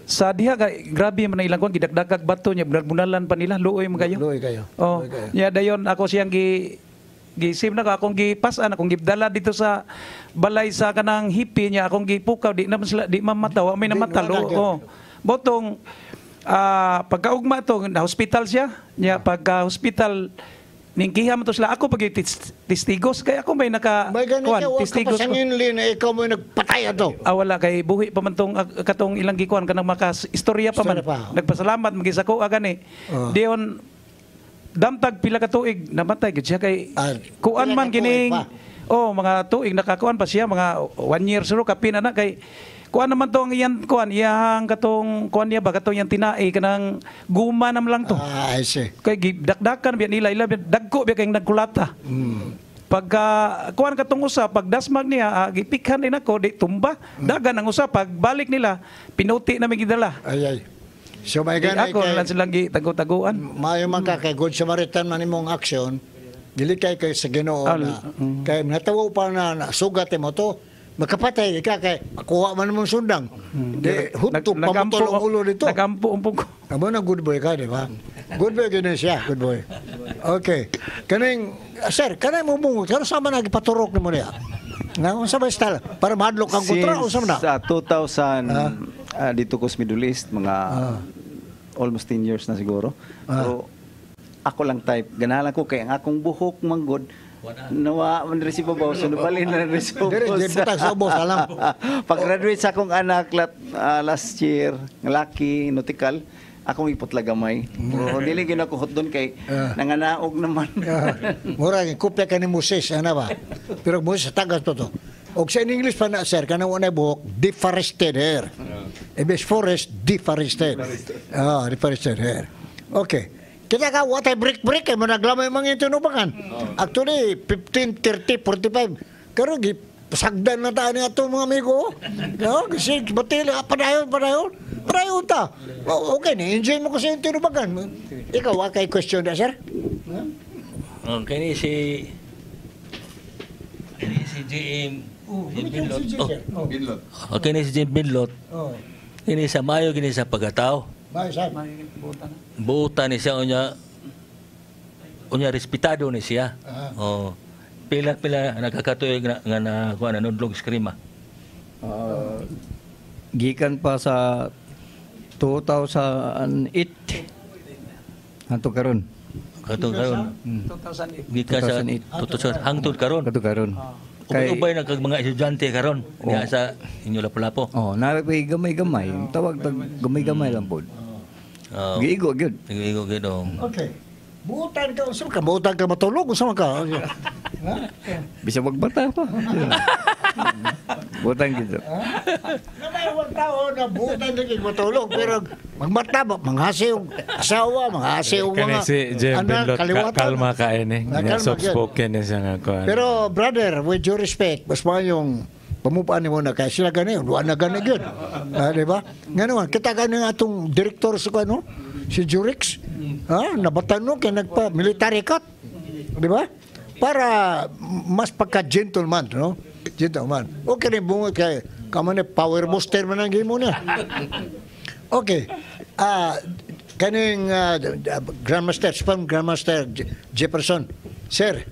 Sa diha grabe man ilang kuan gidagdagag bato niya bunalan pa nila luoy mo kayo. Luoy kayo. Oh. Ya dayon ako siyang gisim na akong gipasan akong gidala dito sa balay sa kanang hipi niya akong gipukaw di na sila di mamataw may namatalo. Oh. Botong pagkaugma to na hospital siya. Nya pagka hospital ningkiha mo to sila ako pag testigos kay ako may kuan testigos ko. Kapasangin na ikaw mo nagpatay ato. Wala kay buhi pa man tong katong ilang gikuan kanang istorya pa man. Nagpasalamat magisa ko agani. Diyon damtag pila ka tuig namatay gid siya kay kuan man gining mga tuig nakakuan pa siya mga 1 year suro kapin ana kay kuan naman to ang iyan kuan iyang katong kuan niya ba katong yang tinai kanang guma nam lang to. I see. Kay gidakdakan biya nila dagko biya kay nagkulata. Pagka kuan katong usa pag dasmag niya gipikhan din ako di tumba dagan ang usa pag balik nila pinuti na gidala. Ay. So may ganay ako lang silang gitago-taguan. Maayo man ka kay Good Samaritan man imong action. Dili kay sa Ginoo na kay natawo pa na sugat mo to. Magkapatay ka kay kuha man mong sundang. Di huto pamutol ang ulo dito. Nagampo umpog ko. Amo na good boy ka, di ba? Good boy gini siya, good boy. Okay. Kaning sir, kanay mo mungot, kano sama nagipaturok nimo niya? Nga unsa ba style? Para madlok ang kontra unsa man na? Sa 2000 dito ko sa Middle East mga almost 10 years na siguro. So ako lang type, ganahan ko kay ang akong buhok manggod nawa man receive ba so balin na receive sa boss alam. Pag-graduate sa akong anak last year, laki nautical, akong ipotlagamay. Pero dili gyud ako hot doon kay nanganaog naman. Mura kopya ka ni Moses ana ba? Pero Moses tagas to. Og sa English pa na sir kanang una buhok deforested hair. Ibis forest deforested. Deforested hair. Okay. Kita ka watay break kay mo naglamay mga tinubakan. Actually 15, 30, 45. Karon gi pasagdan na ta ni ato mga amigo. No, kasi batil padayon ta. Okay ni enjoy mo kasi yung tinubakan. Ikaw wa kay question na sir? Kini si JM Binlot. Okay ni si JM Binlot. Kini sa Mayo kini sa pagkatao. Buutan ni siya unya respetado ni siya. Pila nakakatuig nga na kuan nudlog skrima. gikan pa sa 2008 hangtod karon. Katong karon. 2008. Gika sa 2008. hangtod karon. Hangtod karon. Ubay na kag mga estudyante karon niya sa inyo Lapu-Lapu. Oh, napay gamay-gamay. Tawag tag gamay-gamay lang pod. Oh. Giigo gyud. Igo gidong. Okay. Buutan ka, unsa ka? Buutan ka matulog, unsa man ka? Bisa magbata pa. Butang gitu. Namay wag tao na buutan din matulog pero magmata ba manghasiw asawa, manghasiw Kani mga si Jem Benlot, kaliwatan. kalma ka ini. Kalma Soft gyud. spoken niya siya nga kuan. Pero brother, with due respect, mas mga yung pamupaan mo na kaya sila gani, duwa na gani gyud. Di ba? Ngano kita gani nga atong direktor sa ano? Si Jurix. Nabatan no kay nagpa military cut. Di ba? Para mas pagka-gentleman, no? Gentleman. Okay rin bungot kay kamane power booster man ang gimo niya. Okay. Kaning Grandmaster, Spam Grandmaster Jefferson. Sir,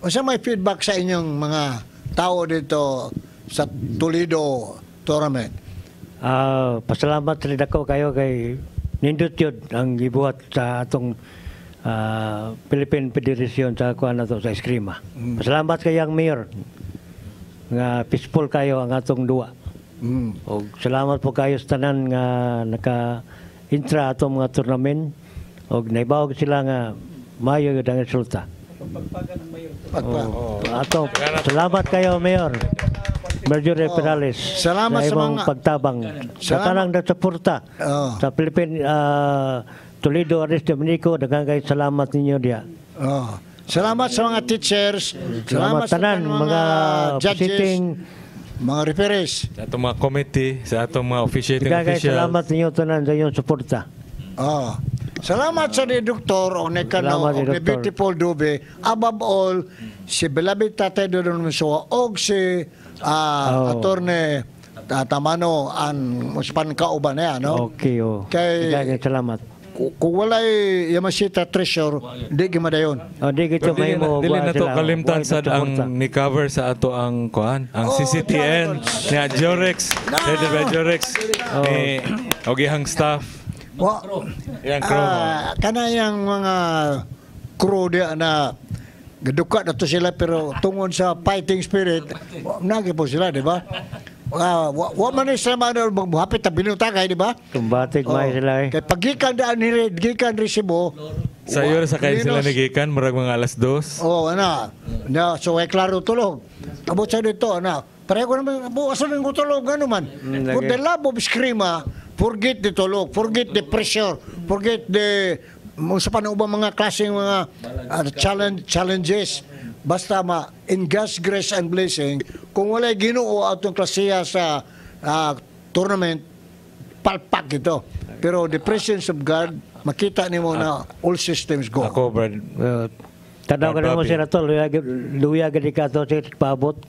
unsa may feedback sa inyong mga tao dito sa Toledo tournament? Pasalamat rin ako kayo kay nindot yun ang gibuhat sa atong Philippine Federation sa kuan nato sa Eskrima. Pasalamat kay ang mayor nga peaceful kayo ang atong duwa. Og salamat po kayo sa tanan nga naka-intra atong mga tournament og naibawag sila nga mayo gyud ang resulta. Ato salamat kayo mayor. Marjorie Perales. Salamat sa imong mga pagtabang. Sa tanang nagsuporta sa Philippine Toledo Aris Dominico, daghang kay salamat ninyo diya. Salamat sa mga teachers, salamat sa tanan mga judges, visiting, mga referees. Sa atong mga committee, sa atong mga officiating daghang kay officials. salamat ninyo tanan sa inyong suporta. Salamat sa ni Doktor o ni Kano o Salamat ni ni Dr. Beautiful Dube. Above all, si Beloved Tatay Dodon Musuwa o si Attorney Tamano ang muspan kauban na yan, no? Okay, daghang salamat. Kung walay Yamashita Treasure, di gimadayon. Di kita may mo Dili na to sila. kalimtan Huwag sad suporta. ang ni cover sa ato ang kuan, ang CCTN ni Jorex, headed by Jorex ni ogihang staff. Yang crew. Kanayang mga crew dia na gaduka na to sila pero tungod sa fighting spirit, nagi po sila, di ba? Wa man ni sa mga magbuhapit na binuta kay, di ba? Tumbatik may sila Kay pagikan daan ni gikan resibo. Sa iyo sa kay sila nagikan murag mga alas 2. So ay klaro tulog. Abot sa dito pareho ko naman asan ng tulog ano man. For the love of Eskrima, forget the tulog, forget the pressure, forget the sa panubang mga klaseng mga challenges. Basta in God's grace and blessing, kung wala'y Ginoo atong klasiya sa tournament, palpak ito. Pero the presence of God, makita nimo na all systems go. Ako Brad. Tanaw ka naman sila to, luya gani ka to sa paabot.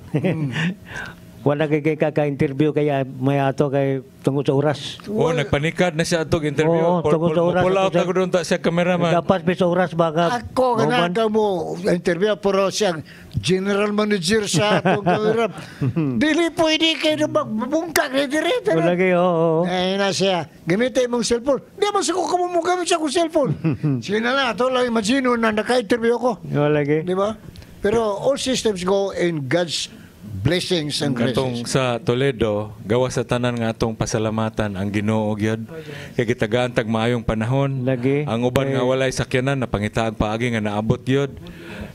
Wala kay ka-interview kaya may ato kay tungod sa oras. Nagpanikad na siya atong interview. Tungod sa oras. Pull out ako doon siya cameraman. Dapat sa oras baka. Ako kanaka mo interview pero siyang general manager sa atong kamera. Dili pwede kayo magbungkak na direct. Wala kayo, Eh na siya, gamitin mong cellphone. Di ba sa ko mo gamit siya kong cellphone? Sige na lang, ito lang imagine na naka-interview ako. Wala kayo. Di ba? Pero all systems go in God's blessings and Katong graces. sa Toledo, gawa sa tanan nga atong pasalamatan ang Ginoo gyud. Kay gitagaan tag maayong panahon. Lagi. Ang uban nga walay sakyanan napangitaag paagi nga naabot gyud.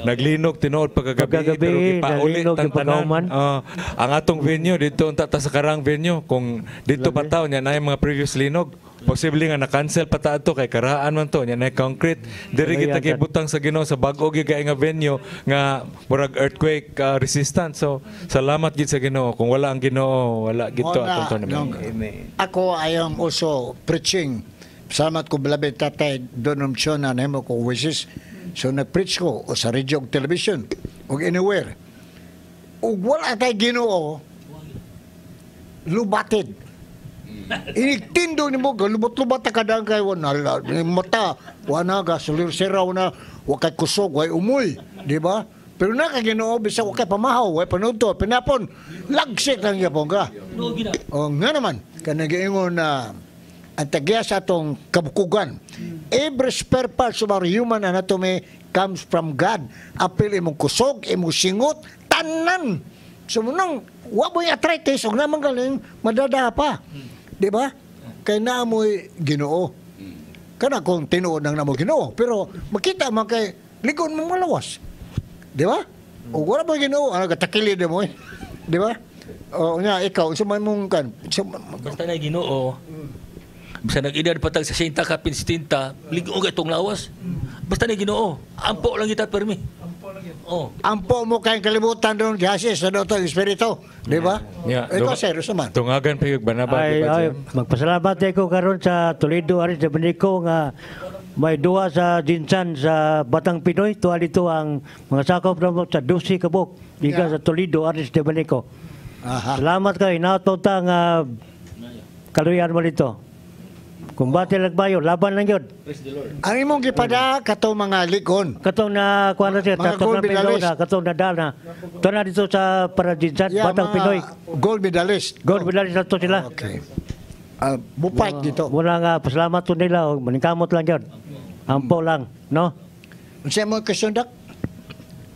Naglinog tinuod pagkagabi pero gipauli nalinog yung pagkauman. Ang atong venue dito unta ta sa karang venue kung dito pa taw nya nay mga previous linog. Posible nga na-cancel pa ta ato kay karaan man to nya nay concrete. Diri kita gibutang sa Ginoo sa bag-o gyud kay nga venue nga murag earthquake resistant. So salamat gid sa Ginoo. Kung wala ang Ginoo, wala gid to atong tournament. Ako, I am also preaching. Salamat ko, beloved Tatay Donom Chona, na mo ko wishes. So nag-preach ko o sa radio o television o anywhere. O wala kay Ginoo, lubatid. Inigtindo ni mo, lubot-lubot na kadang kay mata, wana ga, sulir-siraw na, wakay kusog, way umoy, di ba? Pero na kay Ginoo bisa ko kay pamahaw, way panudto, pinapon lagsik lang gyapon ka. O nga naman kanagiingon na ang tagya sa atong kabukugan. Every spare parts of our human anatomy comes from God. Apil imong kusog, imong singot, tanan. So munang wa mo'y arthritis og naman galing madada pa. Di ba? Kay naamoy Ginoo. Kana kung tinuod nang namo Ginoo, pero makita man kay ligon mong malawas. Di ba? O wala mo Ginoo, takili mo eh. Di ba? O nga ikaw sa man mong kan. Basta na Ginoo. Basta nag-edad patag sa 60 kapin 70, ligon ka itong lawas. Basta na Ginoo. Ampo lang kita permi. Oh. Ampo mo kayong kalimutan doon kasi sa doon espiritu, di ba? Yeah, Ito serious naman. Tungagan pa yung banaba. Ay, magpasalamat ako karon sa Toledo Aris de Benico nga may duwa sa Jinsan sa Batang Pinoy. Tuwa dito ang mga sakop na sa Dusi Kabuk. Diga sa Toledo Aris de Benico. Salamat kayo. Nautunta nga kaluyan mo dito. Kung bati lagbayo, laban lang yun. Ang imong gipada katong mga ligon. Katong na, kuha na siya, Mga katong gold na medalist. Pinoy, katong na dana. Ito na dito sa Parajinsan, Batang Pinoy. Gold medalist. Gold medalist na ito sila. Okay. Bupait dito. Muna nga, pasalamat to nila. Maningkamot lang yun. Ampo lang, no? Unsa mo kasundak?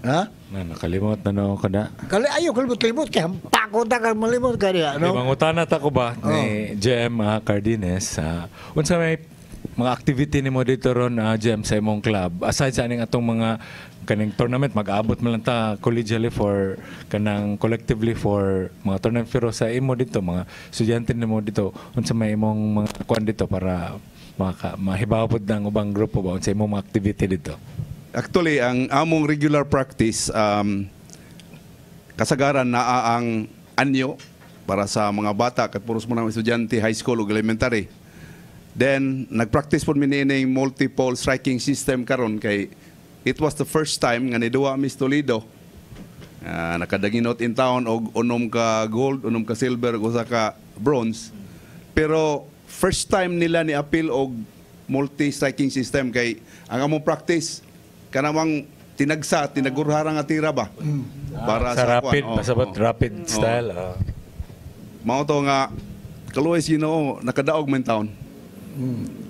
Ha? Nakalimot na no ko na. Kali ayo kalibot-libot kay takot ta kang malimot ka diya, no? Mangutana ta ko ba ni JM Cardines, unsa may mga activity nimo dito ron JM sa imong club aside sa aning atong mga kaning tournament mag-abot man lang ta collegially for kanang collectively for mga tournament pero sa imo dito mga estudyante nimo dito unsa may imong mga kuan dito para mahibaw pod ng ubang grupo ba unsa imong mga activity dito? Actually, ang among regular practice, kasagaran na ang anyo para sa mga bata, kat puros mo naman estudyante, high school o elementary. Then, nag-practice po miniining multiple striking system karon kay it was the first time nga niduwa Miss Toledo. Nakadaginot in town og unom ka gold, unom ka silver, usa ka bronze. Pero first time nila ni appeal og multi-striking system kay ang among practice kanamang tinagurharang nga tira ba? Para sa rapid, pasabot rapid style. Mao to nga kaluwes Ginoo nakadaog man taon.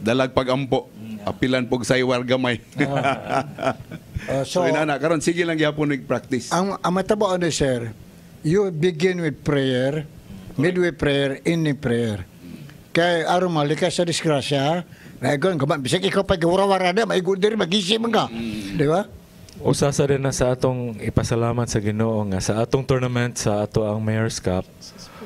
Dalag pagampo, apilan pog saywar gamay. So inana karon sige lang gyapon practice. Ang matabo ano sir, you begin with prayer, midway prayer, ending prayer. Kay aron malikas sa disgrasya, nagon gaman bisag ikaw pag wara-wara na maigo diri magising man ka. Di ba? Usa sa rin na sa atong ipasalamat sa Ginoo nga sa atong tournament sa ato ang Mayor's Cup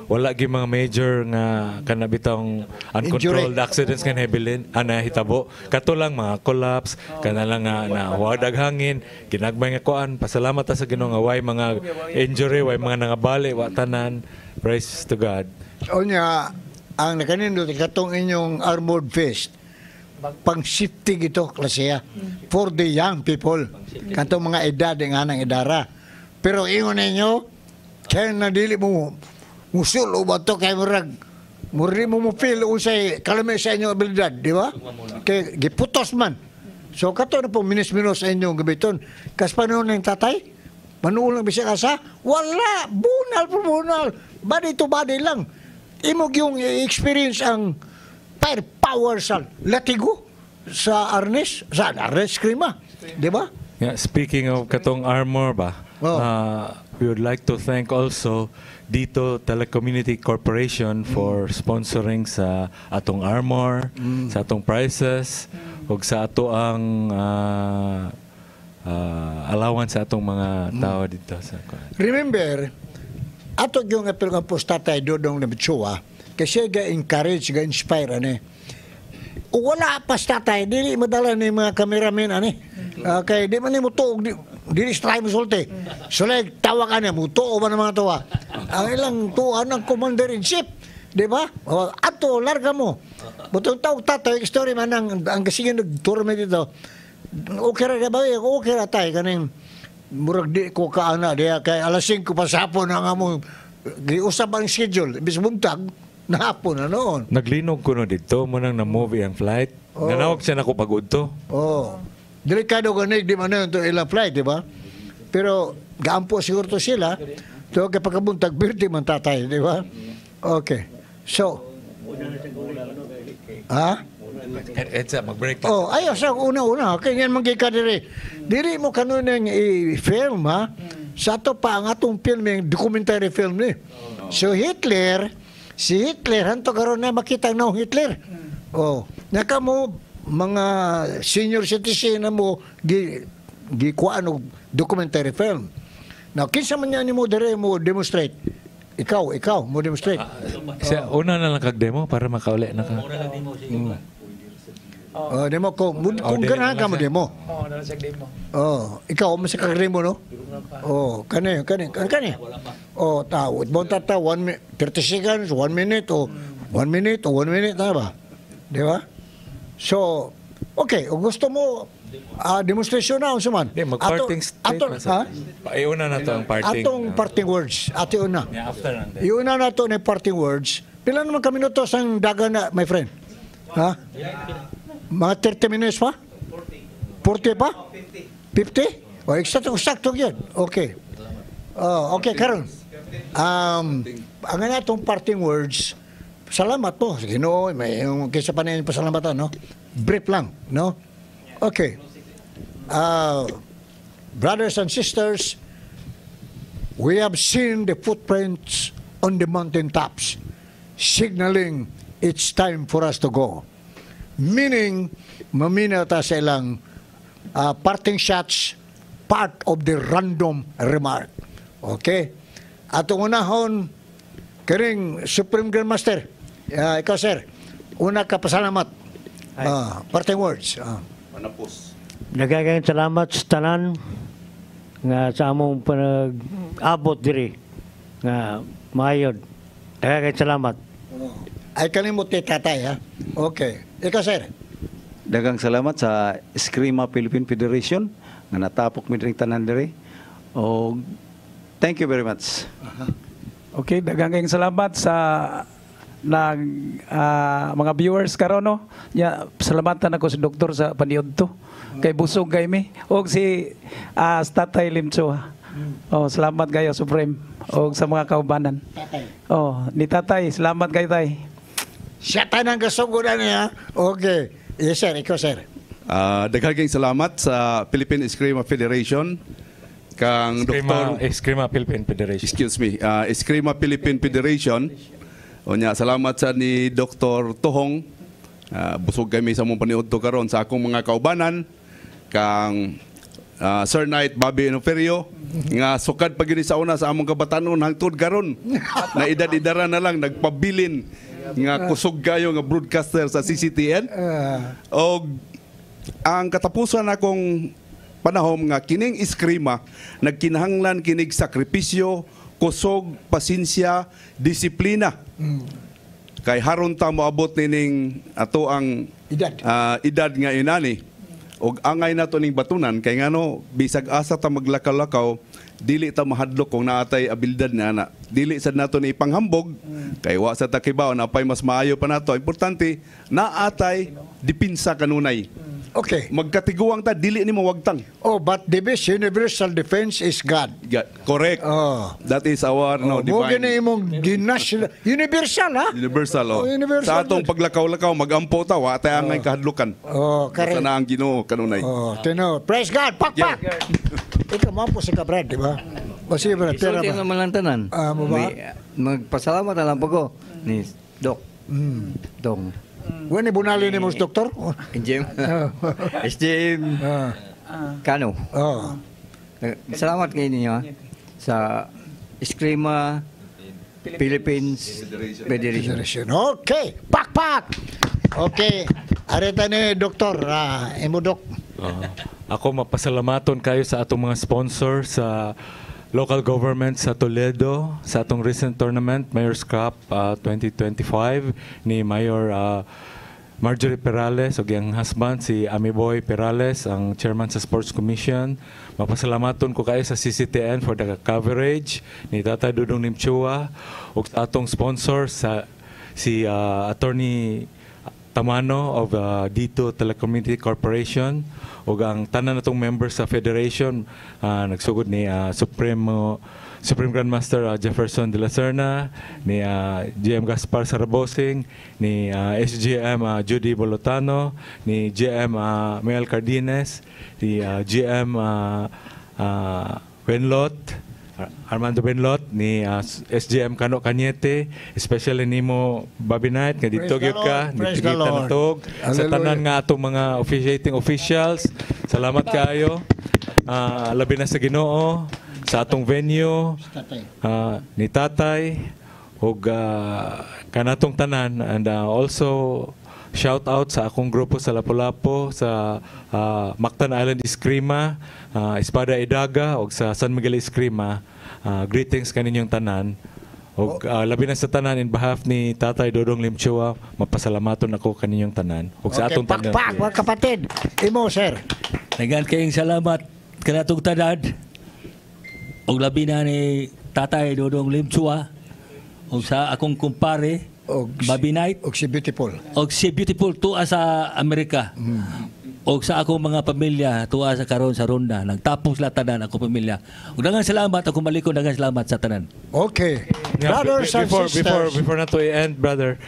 wala gi mga major nga kanabitang uncontrolled accidents kan hebilin hitabo kato lang mga collapse kana lang nga na wadag hangin ginagmay nga kuan pasalamat ta sa Ginoo nga way mga injury way mga nangabali wa tanan praise to God. Onya ang nakanindot katong inyong armored fist pang safety gito klase for the young people katong mga edad nga nang edara pero ingon ninyo kaya na dili mo musul o ba to kay murag muri mo feel unsay kalame sa inyong abilidad di ba kay giputos man so kato na po minis-minos sa inyong gabiton kas panon ng tatay manuulang bisag asa wala bunal body to body lang imog yung experience ang power sa latigo sa arnes krima di ba? Yeah, speaking of katong armor ba we would like to thank also Dito Telecommunity Corporation for sponsoring sa atong armor, sa atong prices, ug sa ato ang allowance sa atong mga tao dito sa Remember, ato yung apel ng postatay Dodong Nabitsua, kasi ga-encourage, ga-inspire, wala pa tatay, dili madala ni mga cameraman, kaya di man ni mo tuog, dili strike mo sulti. So like, tawa ka niya, mo tuog ba ng mga tawa? Ang ilang tuwa ng commander-in-chief, di ba? Ato, larga mo. Butong tawag tatay, story man ang kasingin nag-tournament dito. Okay ra ba? Okay ra tayo, kaning murag di ko kaana, diya, kaya alas 5 pa sa hapon ang among giusap ang schedule, bis buntag, na hapon na noon. Naglinog ko no dito, munang na-movie ang flight. Nanawag siya na ko pagod to. Delikado ganig, di man na ito ilang flight, di ba? Pero gaampo siguro to sila. So kay pagkabuntag birthday man tatay, di ba? Okay. So, ha? Edsa, mag-break. Oh, ayo sa una-una, kaya yan manggika diri mo kanunang i-film ha. Sa to pa ang atong film, yung documentary film ni. So si Hitler hanto karon na makita na Hitler. Oh, naka mo mga senior citizen na mo gi kuan og documentary film. Now kinsa man yan mo dire mo demonstrate. Ikaw mo demonstrate. Siya, una na lang kag-demo para makauli na ka. Oh, demo kung ganahan ka mo demo. Oh, na sa demo. Oh, ikaw mo sa kag-demo no? Oh, kani. Oh, tawad mo tata 1 minute, 30 seconds, 1 minute o 1 minute na ba? Di ba? So, okay, kung gusto mo demonstration na suman. Di, mag-parting statement. Iuna na to ang parting. Atong parting words. Ate una. Yeah, after na. Iuna na to na parting words. Pila naman ka minutos ang daga na, my friend? Ha? Mga 30 minutes pa? 40 pa? 50? O, eksakto yan. Okay. Okay, karon. Ang atong parting words, salamat po. Ginoo, may yung kaysa pa na yung pasalamatan, no? Brief lang, no? Okay. Brothers and sisters, we have seen the footprints on the mountaintops, signaling it's time for us to go. Meaning, maminaw ta sa ilang parting shots, part of the random remark. Okay? Atong unahon, kiring Supreme Grandmaster, ikaw sir, una ka pasalamat. Parting words. Nagagayang salamat sa tanan nga sa among panag-abot diri nga maayod. Nagagayang salamat. Ay kalimot ni tatay, ha? Okay. Ikaw, sir. Dagang salamat sa Eskrima Philippine Federation nga natapok mi diri tanan diri. O thank you very much. Okay, daghang salamat sa mga viewers karon no. Ya, salamatan ako si doktor sa paniud to. Kay busog kay mi og si Tatay Limcho. Oh, salamat kayo Supreme og sa mga kaubanan. Tatay. Oh, ni Tatay, salamat kay Tay. Siya tanang kasuguran niya. Okay. Yes, sir. Ikaw, sir. Daghang salamat sa Philippine Eskrima Federation kang Dr. Eskrima Philippine Federation. Excuse me. Eskrima Philippine Federation. Onya, salamat sa ni Dr. Tohong. Busog kami sa mong paniud to karon sa akong mga kaubanan kang Sir Knight Bobby Enoferio nga sukad pag sa una sa among kabatanon hangtod karon na edad-idara na lang nagpabilin nga kusog kayo nga broadcaster sa CCTN. Og ang katapusan akong panahon nga kining Eskrima nagkinahanglan kinig sakripisyo, kusog, pasensya, disiplina. Kay haron ta moabot nining ato ang edad nga inani. Og angay nato ning batunan kay ngano bisag asa ta maglakaw-lakaw dili ta mahadlok kung naatay abilidad na ana. Dili sad nato ni ipanghambog kay wa sa takibaw na pay mas maayo pa nato. Importante naatay dipinsa kanunay. Okay. Magkatiguang ta dili ni mawagtang. Oh, but the best universal defense is God. Correct. That is our Mo divine. gani imong universal, ha? Universal, oh. Universal Sa atong God. paglakaw-lakaw magampo ta wa tay angay kahadlukan. Oh, correct. Sa na ang Ginoo kanunay. Oh, tino. Praise God. Pak. Ikaw mo po sa kabrad, di ba? O sige, brad. Tira Isulti ba? naman lang tanan. Mo ba? Magpasalamat na lang po ko ni Doc. Dong. Wani bunali ni mo sa doktor? Jim. SJM Kano. Oh. Salamat kayo ninyo sa Eskrima Philippines Federation. Okay. Pak. Okay. Arita ni doktor. Imo dok. Ako mapasalamaton kayo sa atong mga sponsor sa local government sa Toledo sa atong recent tournament Mayor's Cup 2025 ni Mayor Marjorie Perales ug ang husband si Amiboy Perales ang chairman sa Sports Commission. Mapasalamaton ko kayo sa CCTN for the coverage ni Tatay Dudong Nimchua ug sa atong sponsor sa si Attorney Tamano of Dito Telecommunity Corporation ug ang tanan natong members sa federation nagsugod ni Supreme Grandmaster Jefferson de la Serna, ni GM Gaspar Sarabosing, ni SGM Judy Bolotano, ni GM Mel Cardines, ni GM Benlot, Armando Benlot, ni SGM Cano Cañete, especially nimo Bobby Knight nga dito gyud ka ni Praise the Tigita Lord. natog sa tanan nga atong mga officiating officials. Salamat kaayo. Labi na sa Ginoo sa atong venue, ni Tatay ug kanatong tanan, and also shout out sa akong grupo sa Lapu-Lapu, sa Mactan Island Eskrima, Espada Idaga ug sa San Miguel Eskrima. Greetings kaninyong tanan. ug labi na sa tanan in behalf ni Tatay Dodong Limchua, mapasalamaton ako kaninyong tanan ug sa atong tanan. Pakpak mga kapatid. Imo sir. Dagan kayong salamat kanatong tanan. Og labi na ni Tatay Dodong Limchua og sa akong kumpare Bobby Knight og si Beautiful. og si Beautiful tuwa sa Amerika. Og sa akong mga pamilya tuwa sa karon sa Ronda, nagtapos la tanan ako pamilya. Ug daghang salamat ako maliko, daghang salamat sa tanan. Okay. Yeah, Brothers and sisters. before na to end, brother,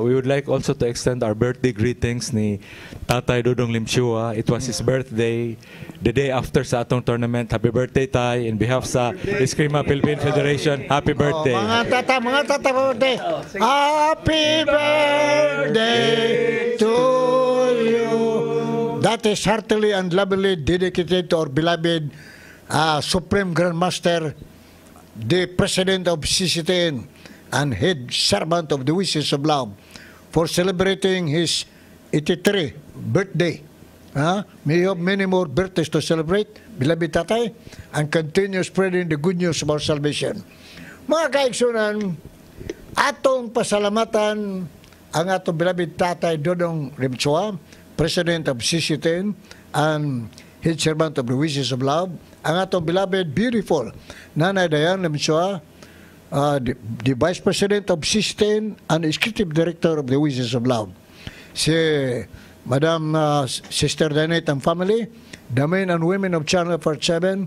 we would like also to extend our birthday greetings ni Tatay Dodong Limchua. It was his birthday the day after sa atong tournament. Happy birthday, Tay, in behalf sa Eskrima Philippine Federation. Happy birthday. Mga tata birthday. Happy birthday to you. That is heartily and lovingly dedicated to our beloved Supreme Grandmaster, the President of CCTN and Head Servant of the Wishes of Love, for celebrating his 83rd birthday. May you have many more birthdays to celebrate, beloved Tatay, and continue spreading the good news of our salvation. Mga kaigsunan, atong pasalamatan ang atong beloved Tatay Dodong Limchua, President of CCTN and Head Servant of the Wishes of Love, ang atong beloved, beautiful Nanay Dayan Limchua, the Vice President of CCTN and Executive Director of the Wishes of Love. Si Madam Sister Danet and family, the men and women of Channel 47,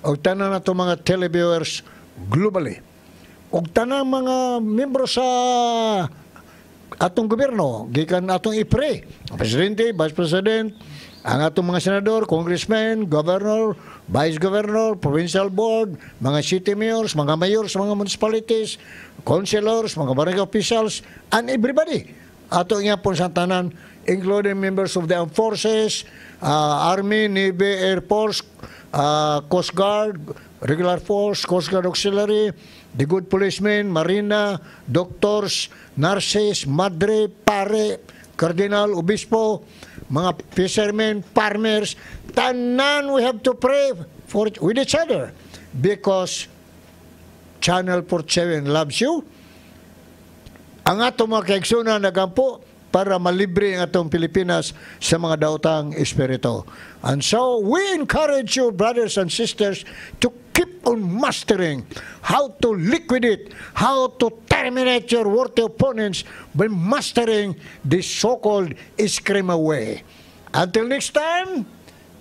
o tanan na itong mga televiewers globally, o tanan mga membro sa atong gobyerno, gikan atong IPRE, Presidente, Vice President, ang atong mga senador, congressmen, governor, vice governor, provincial board, mga city mayors, mga mayors, mga municipalities, councilors, mga barangay officials, and everybody. Ato nga po sa tanan, including members of the armed forces, Army, Navy, Air Force, Coast Guard, Regular Force, Coast Guard Auxiliary, the good policemen, Marina, doctors, nurses, madre, pare, cardinal, obispo, mga fishermen, farmers, tanan we have to pray with each other because Channel 47 loves you. Ang atong mga kaigsunan nagampo para malibre ang atong Pilipinas sa mga daotang espiritu. And so, we encourage you, brothers and sisters, to keep on mastering how to liquidate, how to terminate your worthy opponents by mastering the so-called Eskrima way. Until next time,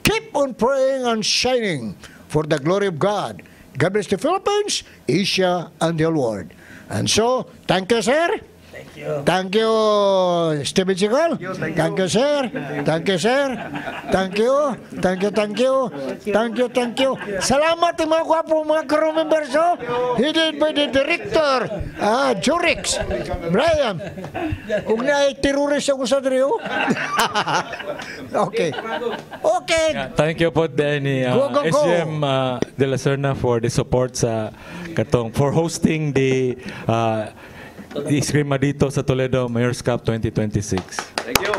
keep on praying and shining for the glory of God. God bless the Philippines, Asia, and the world. And so, thank you, sir. Thank you, Stephen Sigal. Thank you, sir. Thank you, sir. Thank you. Thank you, thank you. Thank you, thank you. Salamat mga gwapo mga crew members. Headed by the director, Jurix, Brian. Kung na terrorist ako sa drio. Okay. Okay. Thank you po ni Go. SGM de la Serna for the support sa katong for hosting the Eskrima dito sa Toledo Mayor's Cup 2026. Thank you.